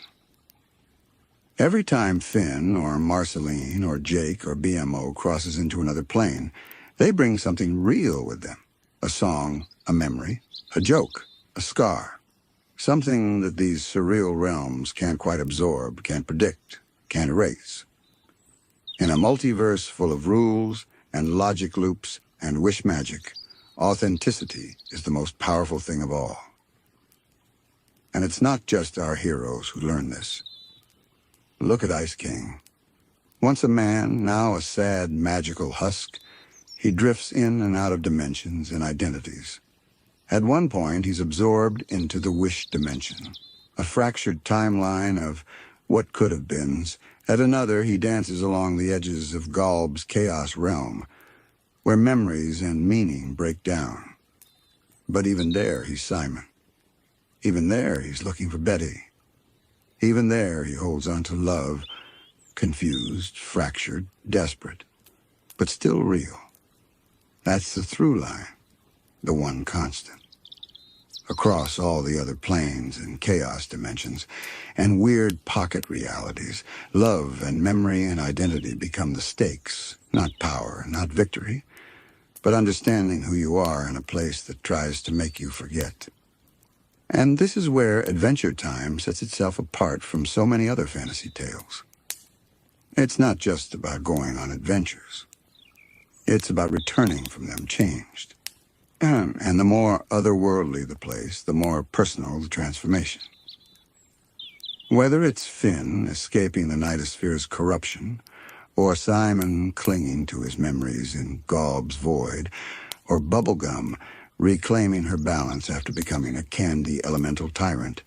Every time Finn or Marceline or Jake or BMO crosses into another plane, they bring something real with them. A song, a memory, a joke, a scar. Something that these surreal realms can't quite absorb, can't predict, can't erase. In a multiverse full of rules and logic loops and wish magic, authenticity is the most powerful thing of all. And it's not just our heroes who learn this. Look at Ice King. Once a man, now a sad, magical husk, he drifts in and out of dimensions and identities. At one point, he's absorbed into the wish dimension, a fractured timeline of what could have beens. At another, he dances along the edges of Galb's chaos realm, where memories and meaning break down. But even there, he's Simon. Even there, he's looking for Betty. Even there, he holds on to love, confused, fractured, desperate, but still real. That's the through line, the one constant. Across all the other planes and chaos dimensions and weird pocket realities, love and memory and identity become the stakes, not power, not victory, but understanding who you are in a place that tries to make you forget. And this is where Adventure Time sets itself apart from so many other fantasy tales. It's not just about going on adventures. It's about returning from them changed. And the more otherworldly the place, the more personal the transformation. Whether it's Finn escaping the Nightosphere's corruption, or Simon clinging to his memories in Galb's void, or Bubblegum reclaiming her balance after becoming a candy elemental tyrant,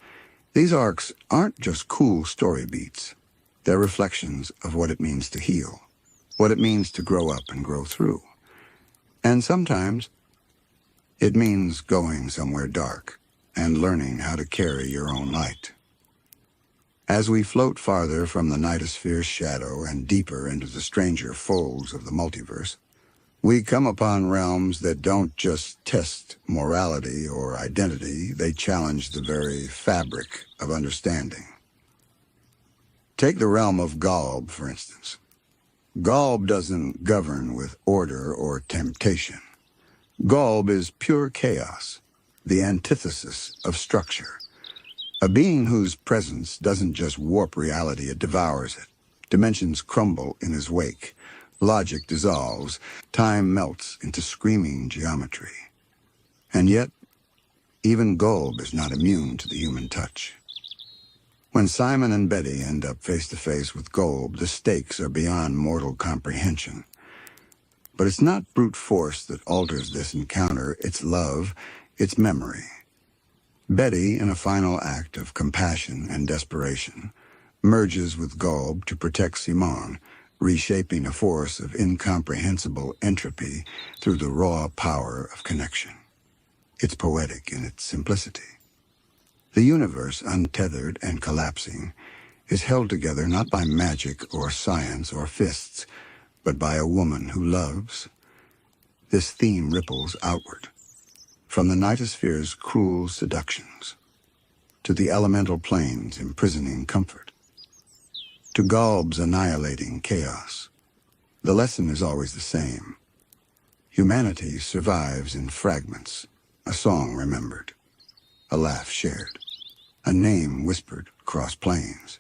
these arcs aren't just cool story beats. They're reflections of what it means to heal, what it means to grow up and grow through. And sometimes it means going somewhere dark and learning how to carry your own light. As we float farther from the Nightosphere's shadow and deeper into the stranger folds of the multiverse, we come upon realms that don't just test morality or identity, they challenge the very fabric of understanding. Take the realm of Galb, for instance. Galb doesn't govern with order or temptation. Galb is pure chaos, the antithesis of structure. A being whose presence doesn't just warp reality, it devours it. Dimensions crumble in his wake. Logic dissolves. Time melts into screaming geometry. And yet, even Galb is not immune to the human touch. When Simon and Betty end up face-to-face with Galb, the stakes are beyond mortal comprehension. But it's not brute force that alters this encounter. It's love, it's memory. Betty, in a final act of compassion and desperation, merges with Galb to protect Simone, reshaping a force of incomprehensible entropy through the raw power of connection. It's poetic in its simplicity. The universe, untethered and collapsing, is held together not by magic or science or fists, but by a woman who loves. This theme ripples outward, from the Nightosphere's cruel seductions, to the elemental plane's imprisoning comfort, to Galb's annihilating chaos. The lesson is always the same. Humanity survives in fragments, a song remembered, a laugh shared, a name whispered across plains.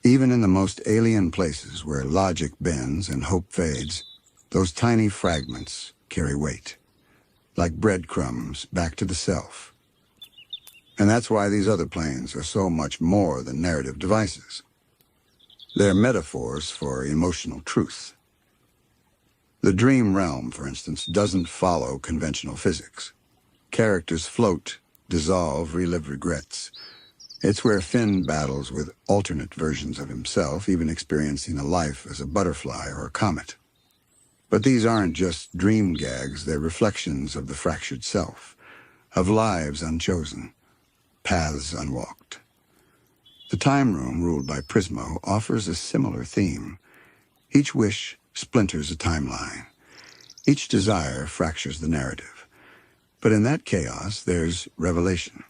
Even in the most alien places where logic bends and hope fades, those tiny fragments carry weight, like breadcrumbs back to the self. And that's why these other planes are so much more than narrative devices. They're metaphors for emotional truth. The dream realm, for instance, doesn't follow conventional physics. Characters float, dissolve, relive regrets. It's where Finn battles with alternate versions of himself, even experiencing a life as a butterfly or a comet. But these aren't just dream gags, they're reflections of the fractured self, of lives unchosen, paths unwalked. The time room, ruled by Prismo, offers a similar theme. Each wish splinters a timeline. Each desire fractures the narrative. But in that chaos, there's revelation.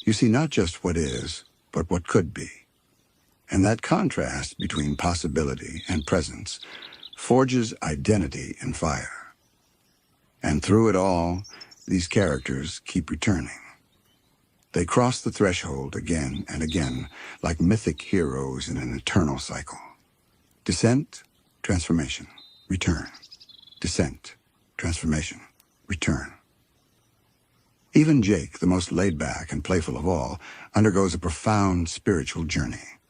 You see not just what is, but what could be. And that contrast between possibility and presence forges identity in fire. And through it all, these characters keep returning. They cross the threshold again and again, like mythic heroes in an eternal cycle. Descent, transformation, return. Descent, transformation, return. Even Jake, the most laid-back and playful of all, undergoes a profound spiritual journey.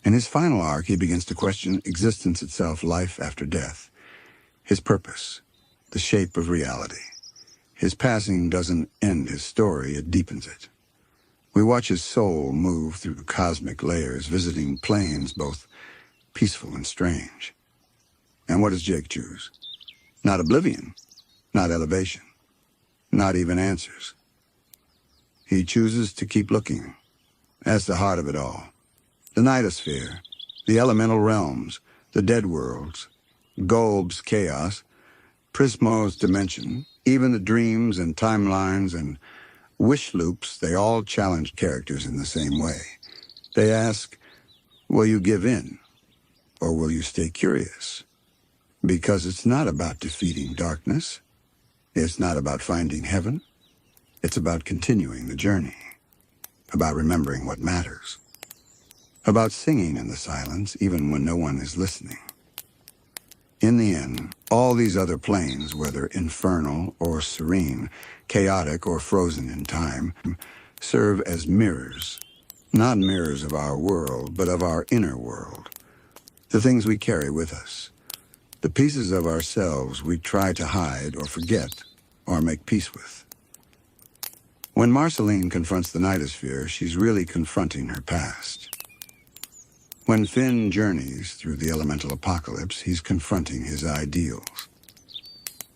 In his final arc, he begins to question existence itself, life after death, his purpose, the shape of reality. His passing doesn't end his story, it deepens it. We watch his soul move through cosmic layers, visiting planes both peaceful and strange. And what does Jake choose? Not oblivion, not elevation, not even answers. He chooses to keep looking. That's the heart of it all. The Nightosphere, the elemental realms, the dead worlds, Galb's chaos, Prismo's dimension, even the dreams and timelines and wish loops, they all challenge characters in the same way. They ask, will you give in, or will you stay curious? Because it's not about defeating darkness. It's not about finding heaven. It's about continuing the journey, about remembering what matters, about singing in the silence even when no one is listening. In the end, all these other planes, whether infernal or serene, chaotic or frozen in time, serve as mirrors, not mirrors of our world, but of our inner world, the things we carry with us, the pieces of ourselves we try to hide or forget or make peace with. When Marceline confronts the Nightosphere, she's really confronting her past. When Finn journeys through the elemental apocalypse, he's confronting his ideals.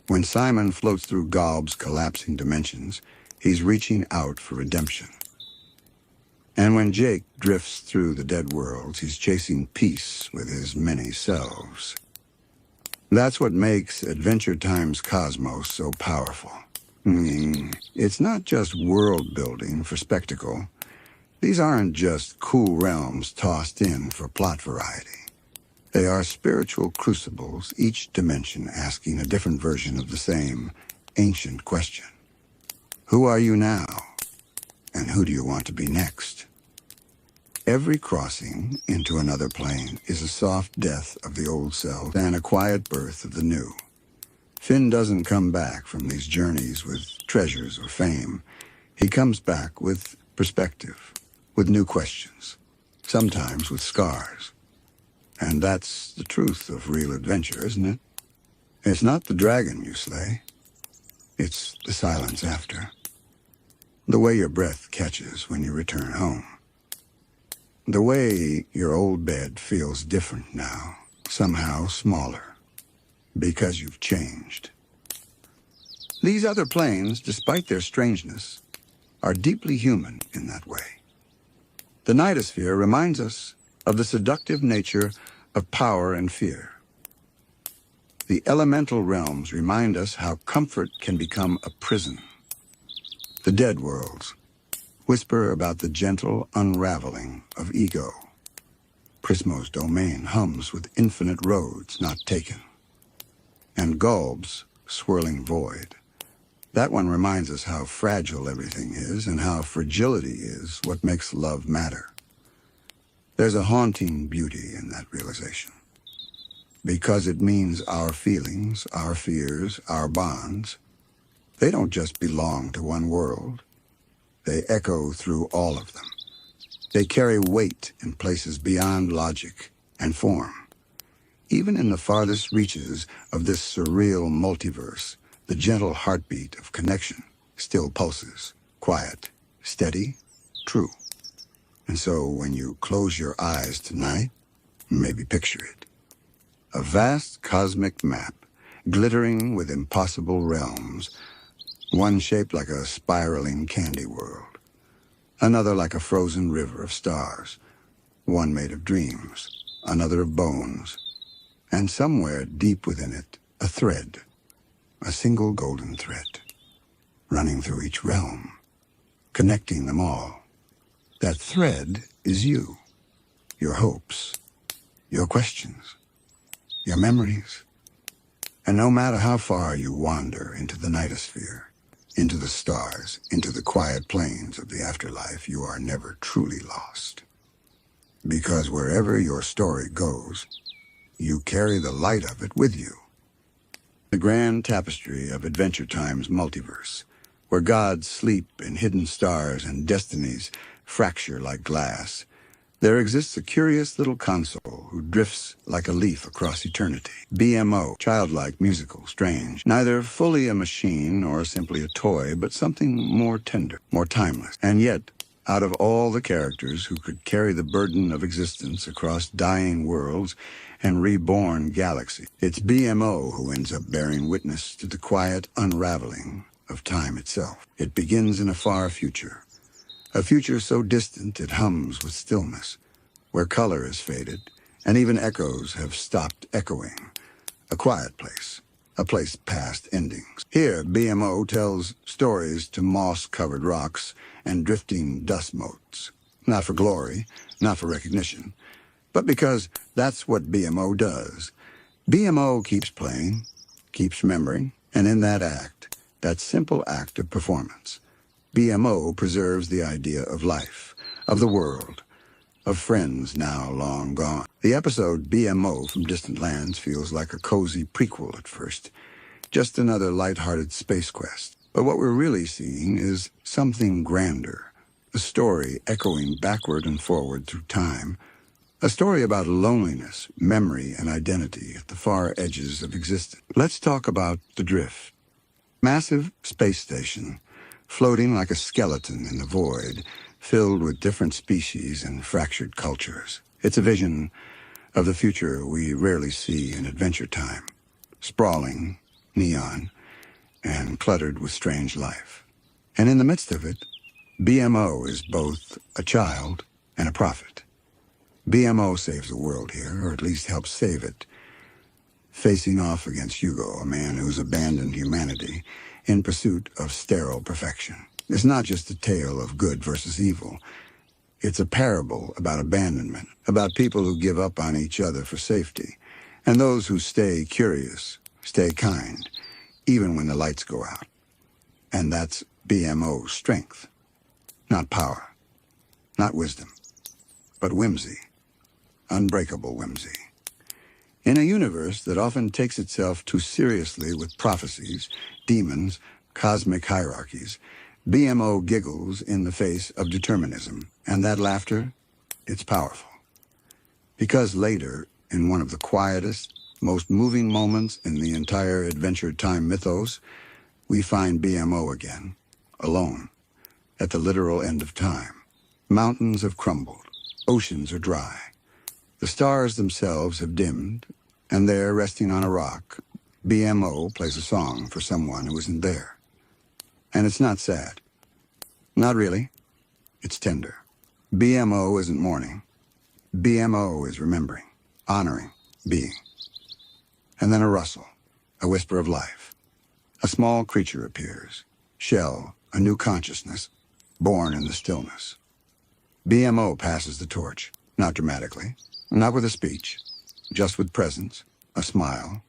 When Simon floats through Galb's collapsing dimensions, he's reaching out for redemption. And when Jake drifts through the dead worlds, he's chasing peace with his many selves. That's what makes Adventure Time's cosmos so powerful. It's not just world building for spectacle. These aren't just cool realms tossed in for plot variety. They are spiritual crucibles, each dimension asking a different version of the same ancient question. Who are you now? And who do you want to be next? Every crossing into another plane is a soft death of the old self and a quiet birth of the new. Finn doesn't come back from these journeys with treasures or fame. He comes back with perspective, with new questions, sometimes with scars. And that's the truth of real adventure, isn't it? It's not the dragon you slay. It's the silence after. The way your breath catches when you return home. The way your old bed feels different now, somehow smaller, because you've changed. These other planes, despite their strangeness, are deeply human in that way. The Nightosphere reminds us of the seductive nature of power and fear. The elemental realms remind us how comfort can become a prison. The dead worlds whisper about the gentle unraveling of ego. Prismo's domain hums with infinite roads not taken. And Gulb's swirling void. That one reminds us how fragile everything is and how fragility is what makes love matter. There's a haunting beauty in that realization. Because it means our feelings, our fears, our bonds, they don't just belong to one world. They echo through all of them. They carry weight in places beyond logic and form. Even in the farthest reaches of this surreal multiverse, the gentle heartbeat of connection still pulses, quiet, steady, true. And so when you close your eyes tonight, maybe picture it. A vast cosmic map, glittering with impossible realms, one shaped like a spiraling candy world, another like a frozen river of stars, one made of dreams, another of bones, and somewhere deep within it, a thread, a single golden thread, running through each realm, connecting them all. That thread is you, your hopes, your questions, your memories. And no matter how far you wander into the Nightosphere, into the stars, into the quiet plains of the afterlife, you are never truly lost. Because wherever your story goes, you carry the light of it with you. The grand tapestry of Adventure Time's multiverse, where gods sleep in hidden stars and destinies fracture like glass, there exists a curious little console who drifts like a leaf across eternity. BMO, childlike, musical, strange, neither fully a machine or simply a toy, but something more tender, more timeless. And yet, out of all the characters who could carry the burden of existence across dying worlds and reborn galaxies, it's BMO who ends up bearing witness to the quiet unraveling of time itself. It begins in a far future. A future so distant it hums with stillness, where color is faded, and even echoes have stopped echoing. A quiet place, a place past endings. Here, BMO tells stories to moss-covered rocks and drifting dust motes. Not for glory, not for recognition, but because that's what BMO does. BMO keeps playing, keeps remembering, and in that act, that simple act of performance, BMO preserves the idea of life, of the world, of friends now long gone. The episode BMO from Distant Lands feels like a cozy prequel at first, just another lighthearted space quest. But what we're really seeing is something grander, a story echoing backward and forward through time, a story about loneliness, memory, and identity at the far edges of existence. Let's talk about the Drift. Massive space station, floating like a skeleton in the void, filled with different species and fractured cultures. It's a vision of the future we rarely see in Adventure Time, sprawling, neon, and cluttered with strange life. And in the midst of it, BMO is both a child and a prophet. BMO saves the world here, or at least helps save it, facing off against Hugo, a man who's abandoned humanity in pursuit of sterile perfection. It's not just a tale of good versus evil. It's a parable about abandonment, about people who give up on each other for safety, and those who stay curious, stay kind, even when the lights go out. And that's BMO's strength. Not power, not wisdom, but whimsy, unbreakable whimsy. In a universe that often takes itself too seriously with prophecies, demons, cosmic hierarchies, BMO giggles in the face of determinism, and that laughter, it's powerful. Because later, in one of the quietest, most moving moments in the entire Adventure Time mythos, we find BMO again, alone, at the literal end of time. Mountains have crumbled, oceans are dry. The stars themselves have dimmed, and there, resting on a rock, BMO plays a song for someone who isn't there. And it's not sad. Not really. It's tender. BMO isn't mourning. BMO is remembering, honoring, being. And then a rustle, a whisper of life. A small creature appears. Shell, a new consciousness, born in the stillness. BMO passes the torch, not dramatically, not with a speech, just with presence, a smile,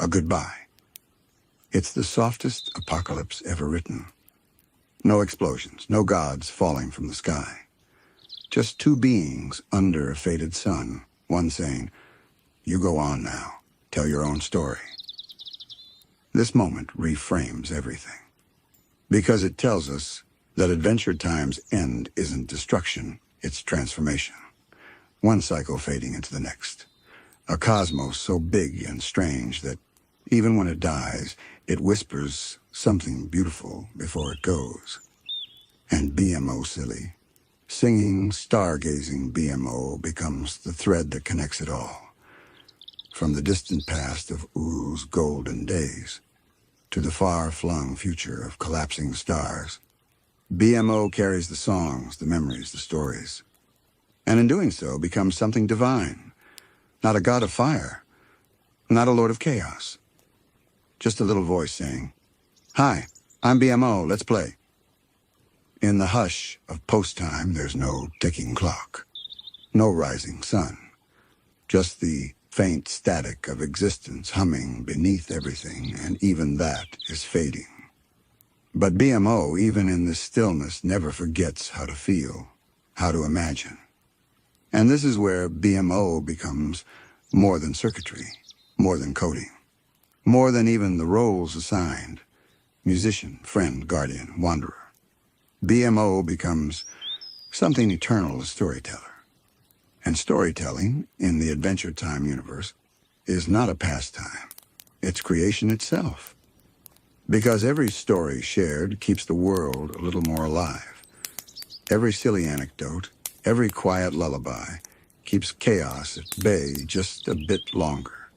a goodbye. It's the softest apocalypse ever written. No explosions, no gods falling from the sky. Just two beings under a faded sun, one saying, "You go on now, tell your own story." This moment reframes everything, because it tells us that Adventure Time's end isn't destruction, it's transformation. One cycle fading into the next. A cosmos so big and strange that even when it dies, it whispers something beautiful before it goes. And BMO silly. Singing, stargazing BMO becomes the thread that connects it all. From the distant past of Oo's golden days to the far-flung future of collapsing stars, BMO carries the songs, the memories, the stories. And in doing so, becomes something divine. Not a god of fire, not a lord of chaos. Just a little voice saying, "Hi, I'm BMO, let's play." In the hush of post-time, there's no ticking clock, no rising sun, just the faint static of existence humming beneath everything, and even that is fading. But BMO, even in this stillness, never forgets how to feel, how to imagine. And this is where BMO becomes more than circuitry, more than coding, more than even the roles assigned: musician, friend, guardian, wanderer. BMO becomes something eternal as storyteller. And storytelling, in the Adventure Time universe, is not a pastime. It's creation itself. Because every story shared keeps the world a little more alive. Every silly anecdote, every quiet lullaby, keeps chaos at bay just a bit longer.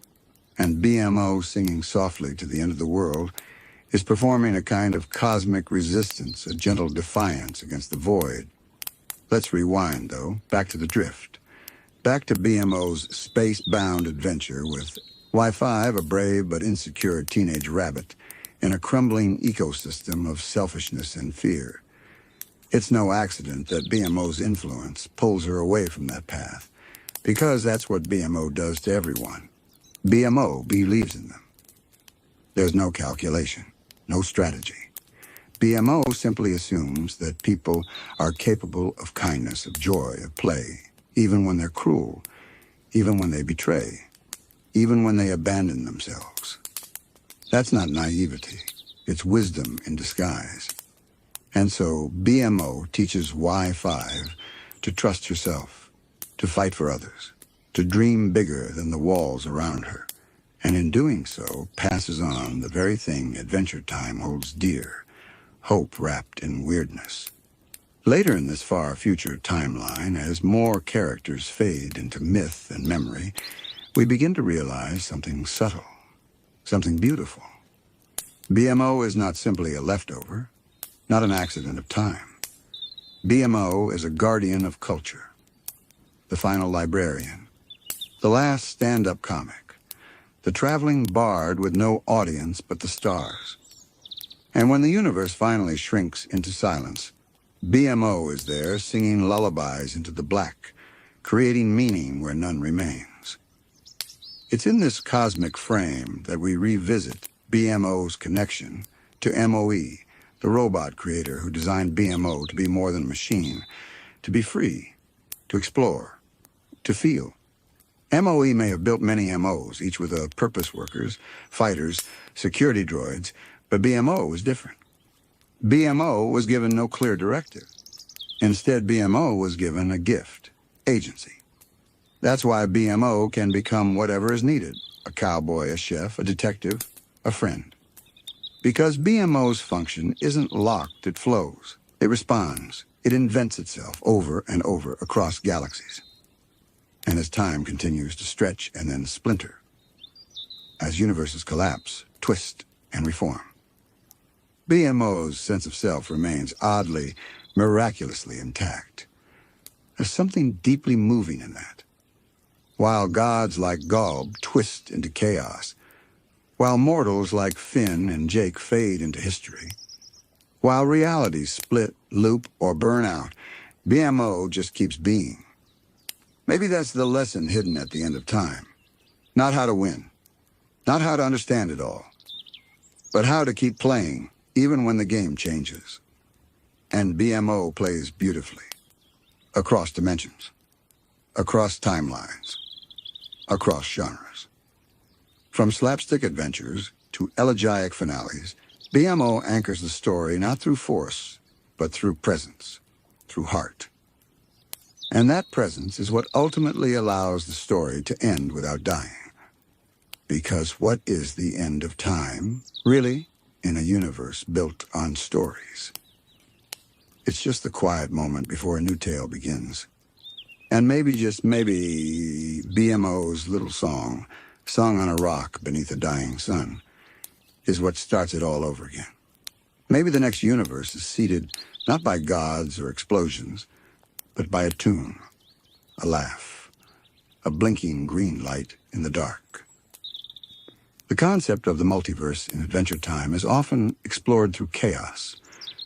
And BMO singing softly to the end of the world is performing a kind of cosmic resistance, a gentle defiance against the void. Let's rewind, though, back to the drift. Back to BMO's space-bound adventure with Y5, a brave but insecure teenage rabbit, in a crumbling ecosystem of selfishness and fear. It's no accident that BMO's influence pulls her away from that path, because that's what BMO does to everyone. BMO believes in them. There's no calculation, no strategy. BMO simply assumes that people are capable of kindness, of joy, of play, even when they're cruel, even when they betray, even when they abandon themselves. That's not naivety. It's wisdom in disguise. And so BMO teaches Y5 to trust herself, to fight for others, to dream bigger than the walls around her, and in doing so passes on the very thing Adventure Time holds dear: hope wrapped in weirdness. Later in this far future timeline, as more characters fade into myth and memory, we begin to realize something subtle, something beautiful. BMO is not simply a leftover, not an accident of time. BMO is a guardian of culture, the final librarian, the last stand-up comic, the traveling bard with no audience but the stars. And when the universe finally shrinks into silence, BMO is there, singing lullabies into the black, creating meaning where none remains. It's in this cosmic frame that we revisit BMO's connection to MOE, the robot creator who designed BMO to be more than a machine, to be free, to explore, to feel. MOE may have built many MOs, each with a purpose workers, fighters, security droids, but BMO was different. BMO was given no clear directive. Instead, BMO was given a gift, agency. That's why BMO can become whatever is needed, a cowboy, a chef, a detective, a friend. Because BMO's function isn't locked, it flows. It responds. It invents itself over and over across galaxies. And as time continues to stretch and then splinter, as universes collapse, twist, and reform, BMO's sense of self remains oddly, miraculously intact. There's something deeply moving in that. While gods like Galb twist into chaos, while mortals like Finn and Jake fade into history, while realities split, loop, or burn out, BMO just keeps being. Maybe that's the lesson hidden at the end of time. Not how to win, not how to understand it all, but how to keep playing even when the game changes. And BMO plays beautifully, across dimensions, across timelines, across genres. From slapstick adventures to elegiac finales, BMO anchors the story not through force, but through presence, through heart. And that presence is what ultimately allows the story to end without dying. Because what is the end of time, really, in a universe built on stories? It's just the quiet moment before a new tale begins. And maybe, just maybe, BMO's little song, sung on a rock beneath a dying sun, is what starts it all over again. Maybe the next universe is seeded not by gods or explosions, but by a tune, a laugh, a blinking green light in the dark. The concept of the multiverse in Adventure Time is often explored through chaos,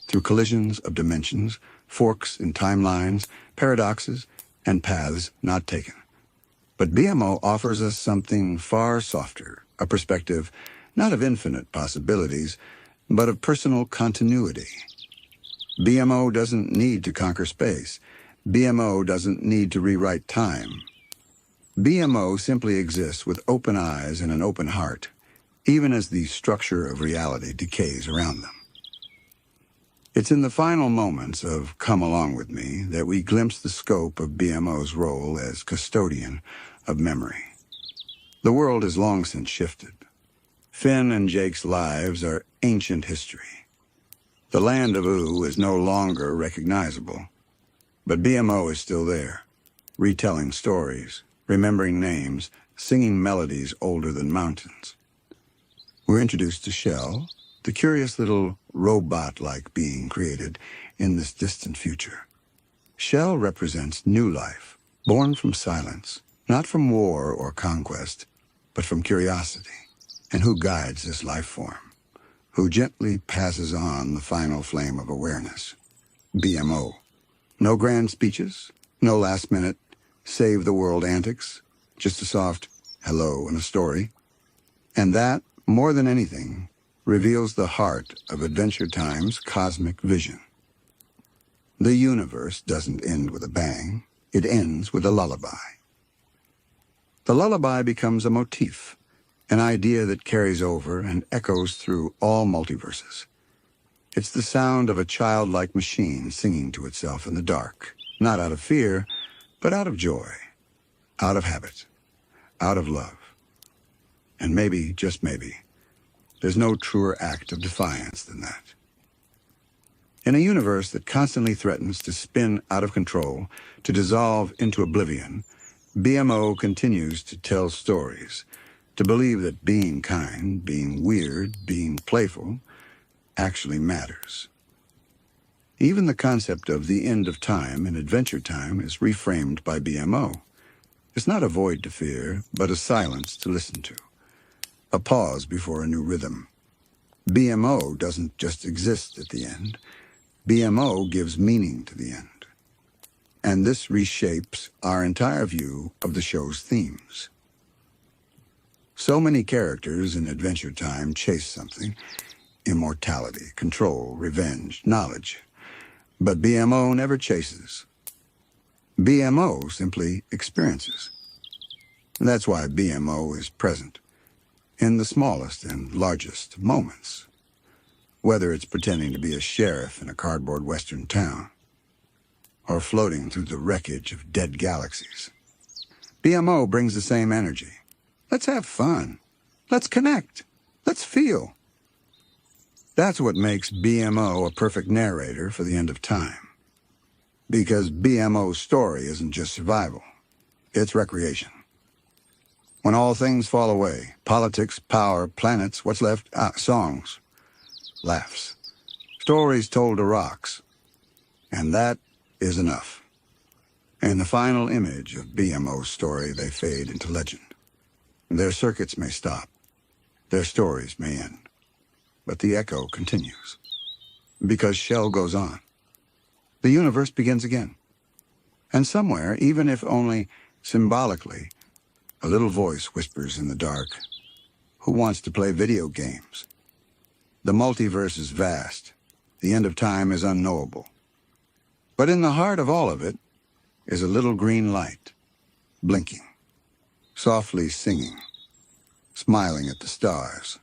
through collisions of dimensions, forks in timelines, paradoxes, and paths not taken. But BMO offers us something far softer, a perspective not of infinite possibilities, but of personal continuity. BMO doesn't need to conquer space. BMO doesn't need to rewrite time. BMO simply exists with open eyes and an open heart, even as the structure of reality decays around them. It's in the final moments of Come Along With Me that we glimpse the scope of BMO's role as custodian of memory. The world has long since shifted. Finn and Jake's lives are ancient history. The land of Ooh is no longer recognizable, but BMO is still there, retelling stories, remembering names, singing melodies older than mountains. We're introduced to Shell, the curious little robot-like being created in this distant future. Shell represents new life, born from silence, not from war or conquest, but from curiosity. And who guides this life form? Who gently passes on the final flame of awareness? BMO. No grand speeches, no last-minute save-the-world antics, just a soft hello and a story. And that, more than anything, reveals the heart of Adventure Time's cosmic vision. The universe doesn't end with a bang. It ends with a lullaby. The lullaby becomes a motif, an idea that carries over and echoes through all multiverses. It's the sound of a childlike machine singing to itself in the dark, not out of fear, but out of joy, out of habit, out of love. And maybe, just maybe, there's no truer act of defiance than that. In a universe that constantly threatens to spin out of control, to dissolve into oblivion, BMO continues to tell stories, to believe that being kind, being weird, being playful, actually matters. Even the concept of the end of time in Adventure Time is reframed by BMO. It's not a void to fear, but a silence to listen to, a pause before a new rhythm. BMO doesn't just exist at the end. BMO gives meaning to the end. And this reshapes our entire view of the show's themes. So many characters in Adventure Time chase something: immortality, control, revenge, knowledge. But BMO never chases. BMO simply experiences. That's why BMO is present in the smallest and largest moments, whether it's pretending to be a sheriff in a cardboard western town or floating through the wreckage of dead galaxies. BMO brings the same energy. Let's have fun. Let's connect. Let's feel. That's what makes BMO a perfect narrator for the end of time. Because BMO's story isn't just survival. It's recreation. When all things fall away, politics, power, planets, what's left? Songs, laughs, stories told to rocks. And that is enough. In the final image of BMO's story, they fade into legend. Their circuits may stop. Their stories may end. But the echo continues. Because Shell goes on. The universe begins again. And somewhere, even if only symbolically, a little voice whispers in the dark, "Who wants to play video games?" The multiverse is vast. The end of time is unknowable. But in the heart of all of it is a little green light, blinking, softly singing, smiling at the stars.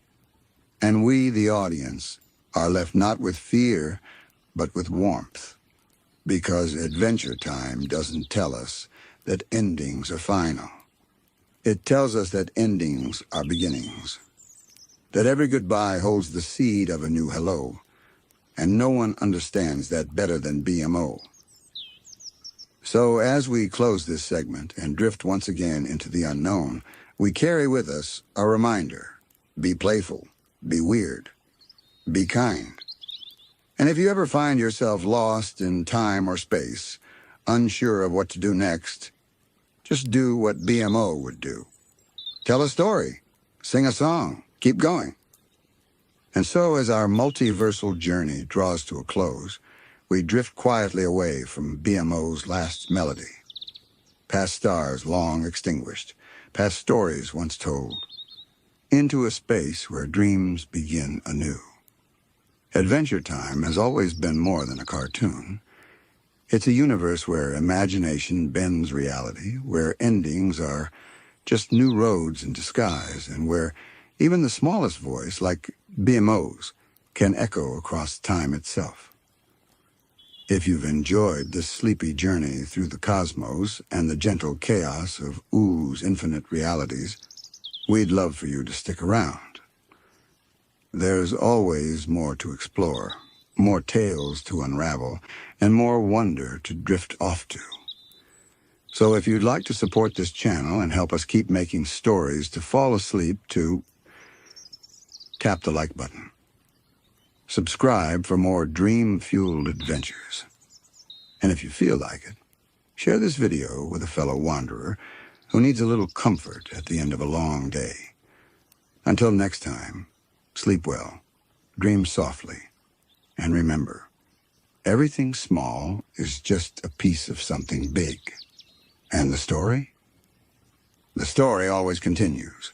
And we, the audience, are left not with fear, but with warmth. Because Adventure Time doesn't tell us that endings are final. It tells us that endings are beginnings. That every goodbye holds the seed of a new hello. And no one understands that better than BMO. So as we close this segment and drift once again into the unknown, we carry with us a reminder: be playful, be weird, be kind. And if you ever find yourself lost in time or space, unsure of what to do next, just do what BMO would do. Tell a story, sing a song, keep going. And so as our multiversal journey draws to a close, we drift quietly away from BMO's last melody, past stars long extinguished, past stories once told, into a space where dreams begin anew. Adventure Time has always been more than a cartoon. It's a universe where imagination bends reality, where endings are just new roads in disguise, and where even the smallest voice, like BMO's, can echo across time itself. If you've enjoyed this sleepy journey through the cosmos and the gentle chaos of Ooh's infinite realities, we'd love for you to stick around. There's always more to explore, more tales to unravel, and more wonder to drift off to. So if you'd like to support this channel and help us keep making stories to fall asleep to, tap the like button. Subscribe for more dream-fueled adventures. And if you feel like it, share this video with a fellow wanderer who needs a little comfort at the end of a long day. Until next time, sleep well, dream softly, and remember, everything small is just a piece of something big. And the story? The story always continues.